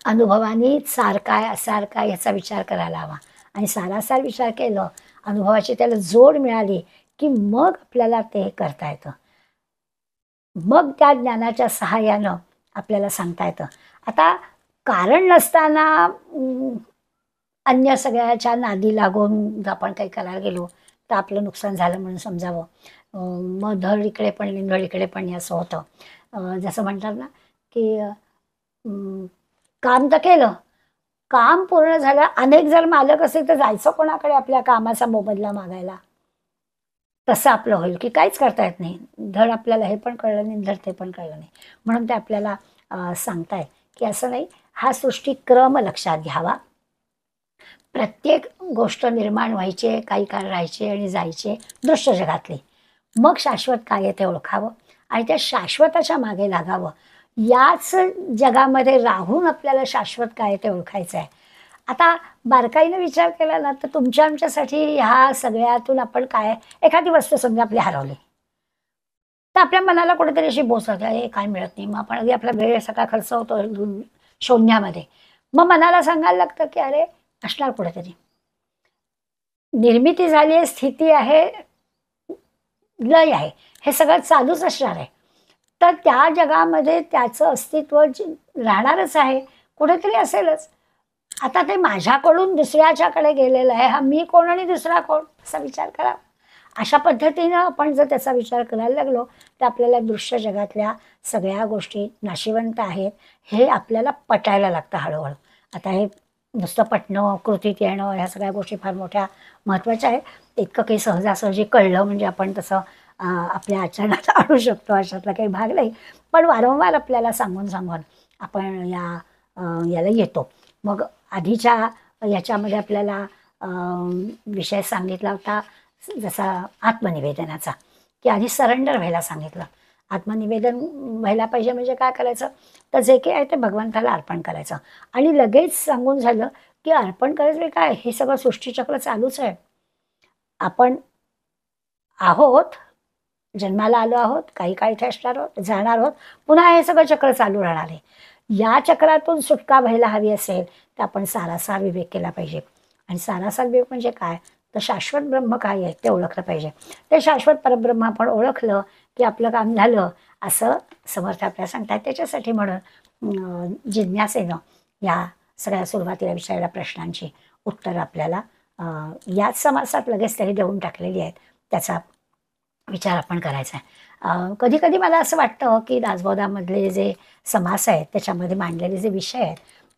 अनुभवाने सार काय असार काय याचा विचार करायला हवा. आणि सारासार विचार केलं, अनुभवाची त्याला जोड मिळाली की मग आपल्याला ते करता येतं. मग त्या ज्ञानाच्या सहाय्यानं आपल्याला सांगता येतं. आता कारण नसताना अन्य सगळ्याच्या नादी लागून आपण काही करायला गेलो तर आपलं नुकसान झालं म्हणून समजावं. मग धड इकडे पण निंदळ इकडे पण असं होतं. जसं म्हणतात ना की काम तर केलं, काम पूर्ण झालं, अनेक जर मालक असेल तर जायचं कोणाकडे आपल्या कामाचा मोबदला मागायला. तसं आपलं होईल की काहीच करता येत नाही, धड आपल्याला हे पण कळलं नाही, धड ते पण कळलं नाही. म्हणून ते आपल्याला सांगताय की असं नाही, हा सृष्टीक्रम लक्षात घ्यावा. प्रत्येक गोष्ट निर्माण व्हायचे, काही काळ राहायचे आणि जायचे दृश्य जगातले. मग शाश्वत काय आहे ते ओळखावं आणि त्या शाश्वताच्या मागे लागावं. याच जगामध्ये राहून आपल्याला शाश्वत काय आहे ते ओळखायचं आहे. आता बारकाईने विचार केला ना तर तुमच्या आमच्यासाठी ह्या सगळ्यातून आपण काय, एखादी वस्तू समजा आपली हरवली तर आपल्या मनाला कुठेतरी अशी बोच होते, अरे काय मिळत नाही. मग आपण अगदी आपला वेळ सगळा खर्च होतो शोधण्यामध्ये. मग मनाला सांगायला लागतं की अरे असणार कुठेतरी, निर्मिती झाली आहे, स्थिती आहे, लय आहे, हे सगळं चालूच असणार आहे. तर त्या जगामध्ये त्याचं अस्तित्व राहणारच आहे, कुठेतरी असेलच. आता ते माझ्याकडून दुसऱ्याच्याकडे गेलेलं आहे, हा मी कोण आणि दुसरा कोण असा विचार करा. अशा पद्धतीनं आपण जर त्याचा विचार करायला लागलो तर आपल्याला दृश्य जगातल्या सगळ्या गोष्टी नाशिवंत आहेत हे आपल्याला पटायला लागतं हळूहळू. आता हे नुसतं पटणं, कृतीत येणं, ह्या सगळ्या गोष्टी फार मोठ्या महत्त्वाच्या आहेत. इतकं काही सहजासहजी कळलं म्हणजे आपण तसं आपल्या आचरणात आणू शकतो अशातला काही भाग नाही. पण वारंवार आपल्याला सांगून सांगून आपण याला येतो. मग आधीच्या याच्यामध्ये आपल्याला विषय सांगितला होता जसा आत्मनिवेदनाचा, की आधी सरेंडर व्हायला सांगितलं. आत्मनिवेदन व्हायला पाहिजे म्हणजे काय करायचं, तर जे काही आहे ते भगवंताला अर्पण करायचं. आणि लगेच सांगून झालं की अर्पण करायचं काय, हे सगळं सृष्टीचक्र चालूच आहे. आपण आहोत, जन्माला आलो आहोत, काही काळ इथे असणार आहोत, जाणार आहोत, पुन्हा हे सगळं चक्र चालू राहणार आहे. या चक्रातून सुटका व्हायला हवी असेल तर आपण सारासार विवेक केला पाहिजे. आणि सारासार विवेक म्हणजे काय, तर शाश्वत ब्रह्म काय आहे ते ओळखलं पाहिजे. ते शाश्वत परब्रह्म आपण ओळखलं की आपलं काम झालं असं समर्थ आपल्याला सांगतात. त्याच्यासाठी म्हणून जिज्ञासेनं या सगळ्या सुरुवातीला विचारलेल्या प्रश्नांची उत्तरं आपल्याला याच समासात लगेच त्यांनी देऊन टाकलेली आहेत. त्याचा विचार आपण करायचा आहे. कधी कधी मला असं वाटतं की दासबोधामधले जे समास आहेत त्याच्यामध्ये मांडलेले जे विषय आहेत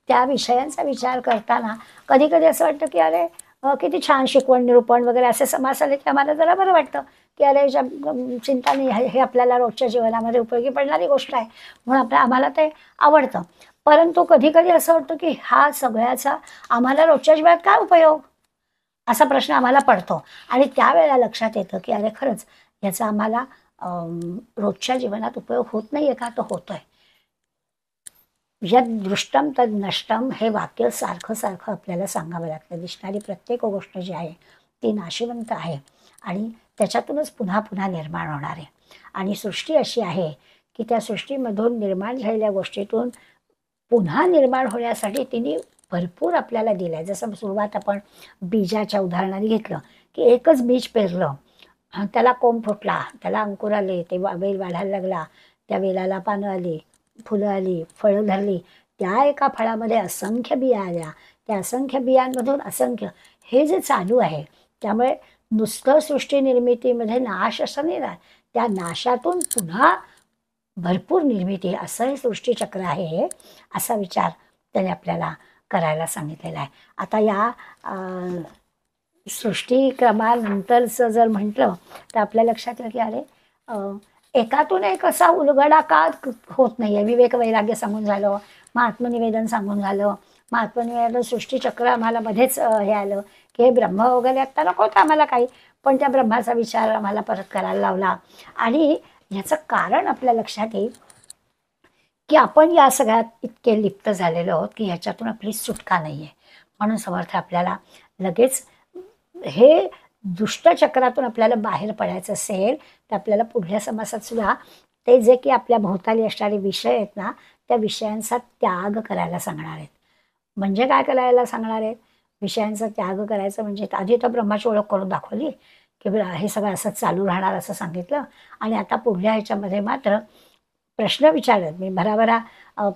त्या विषयांचा विचार करताना कधी कधी असं वाटतं की अरे किती छान शिकवण, निरूपण वगैरे असे समास आले की आम्हाला जरा बरं वाटतं की अरे चिंता नाही, हे आपल्याला रोजच्या जीवनामध्ये उपयोगी पडणारी गोष्ट आहे म्हणून आम्हाला ते आवडतं. परंतु कधी कधी असं वाटतं की हा सगळ्याचा आम्हाला रोजच्या जीवनात काय उपयोग, असा प्रश्न आम्हाला पडतो. आणि त्यावेळेला लक्षात येतं की अरे खरंच याचा आम्हाला रोजच्या जीवनात उपयोग होत नाही आहे का, तो होतोय. यद दृष्टम तद नष्टम हे वाक्य सारखं सारखं आपल्याला सांगावं लागतं. दिसणारी प्रत्येक गोष्ट जी आहे ती नाशिवंत आहे आणि त्याच्यातूनच पुन्हा पुन्हा निर्माण होणार आहे. आणि सृष्टी अशी आहे की त्या सृष्टीमधून निर्माण झालेल्या गोष्टीतून पुन्हा निर्माण होण्यासाठी तिने भरपूर आपल्याला दिलं आहे. जसं सुरुवात आपण बीजाच्या उदाहरणाने घेतलं की एकच बीज पेरलं, त्याला कोंब फुटला, त्याला अंकुर आले, ते वेल वाढायला लागला, त्या वेलाला पानं आली, फुलं आली, फळं धरली, त्या एका फळामध्ये असंख्य बिया आल्या, त्या असंख्य बियांमधून असंख्य, हे जे चालू आहे त्यामुळे नुसतं सृष्टी निर्मितीमध्ये नाश असं नाही राहत, त्या नाशातून पुन्हा भरपूर निर्मिती, असं हे सृष्टीचक्र आहे असा विचार त्याने आपल्याला करायला सांगितलेला आहे. आता या सृष्टीक्रमानंतरचं जर म्हटलं तर आपल्या लक्षात येईल की अरे एकातून एक असा उलगडा का होत नाही आहे. विवेक वैराग्य सांगून झालं, मग आत्मनिवेदन सांगून झालं, मग आत्मनिवेदन सृष्टीचक्र आम्हाला मध्येच हे आलं की हे ब्रह्म वगैरे आत्ता नको होतं आम्हाला काही, पण त्या ब्रह्माचा विचार आम्हाला परत करायला लावला. आणि ह्याचं कारण आपल्या लक्षात येईल की आपण या सगळ्यात इतके लिप्त झालेलो आहोत की ह्याच्यातून आपली सुटका नाही आहे. म्हणून समर्थ आपल्याला लगेच हे दुष्टचक्रातून आपल्याला बाहेर पडायचं असेल तर आपल्याला पुढल्या समासात सुद्धा ते जे की आपल्या भोवताली असणारे विषय आहेत ना त्या विषयांचा त्याग करायला सांगणार आहेत. म्हणजे काय करायला सांगणार आहेत, विषयांचा त्याग करायचं म्हणजे आधी तर ब्रह्माची ओळख करून दाखवली की हे सगळं असंच चालू राहणार असं सांगितलं. आणि आता पुढल्या ह्याच्यामध्ये मात्र प्रश्न विचारत मी भराभरा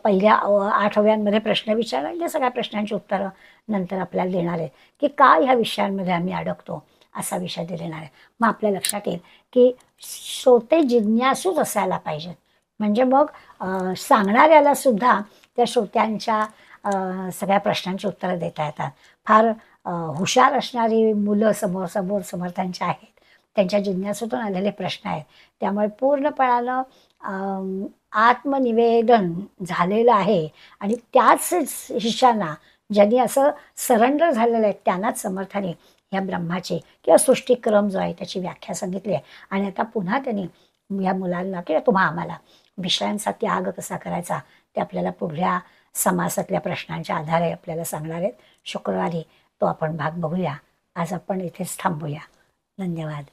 पहिल्या 8व्यांमध्ये प्रश्न विचारला, त्या सगळ्या प्रश्नांची उत्तरं नंतर आपल्याला देणार आहेत की का ह्या विषयांमध्ये आम्ही अडकतो, असा विषय देणार आहे. मग आपल्या लक्षात येईल की श्रोते जिज्ञासूच असायला पाहिजेत. म्हणजे मग सांगणाऱ्याला सुद्धा त्या श्रोत्यांच्या सगळ्या प्रश्नांची उत्तरं देता येतात. फार हुशार असणारी मुलं समर्थांची आहेत, त्यांच्या जिज्ञासूतून आलेले प्रश्न आहेत. त्यामुळे पूर्णपणानं आत्मनिवेदन झालेलं आहे आणि त्याच शिष्यांना, ज्यांनी असं सरेंडर झालेलं आहे, त्यांनाच समर्थाने ह्या ब्रह्माची किंवा सृष्टिक्रम जो आहे त्याची व्याख्या सांगितली आहे. आणि आता पुन्हा त्यांनी या मुलांना किंवा तुम्हा आम्हाला विषयांचा त्याग कसा करायचा ते आपल्याला पुढल्या समासातल्या प्रश्नांच्या आधारे आपल्याला सांगणार आहेत. शुक्रवारी तो आपण भाग बघूया. आज आपण इथेच थांबूया. धन्यवाद.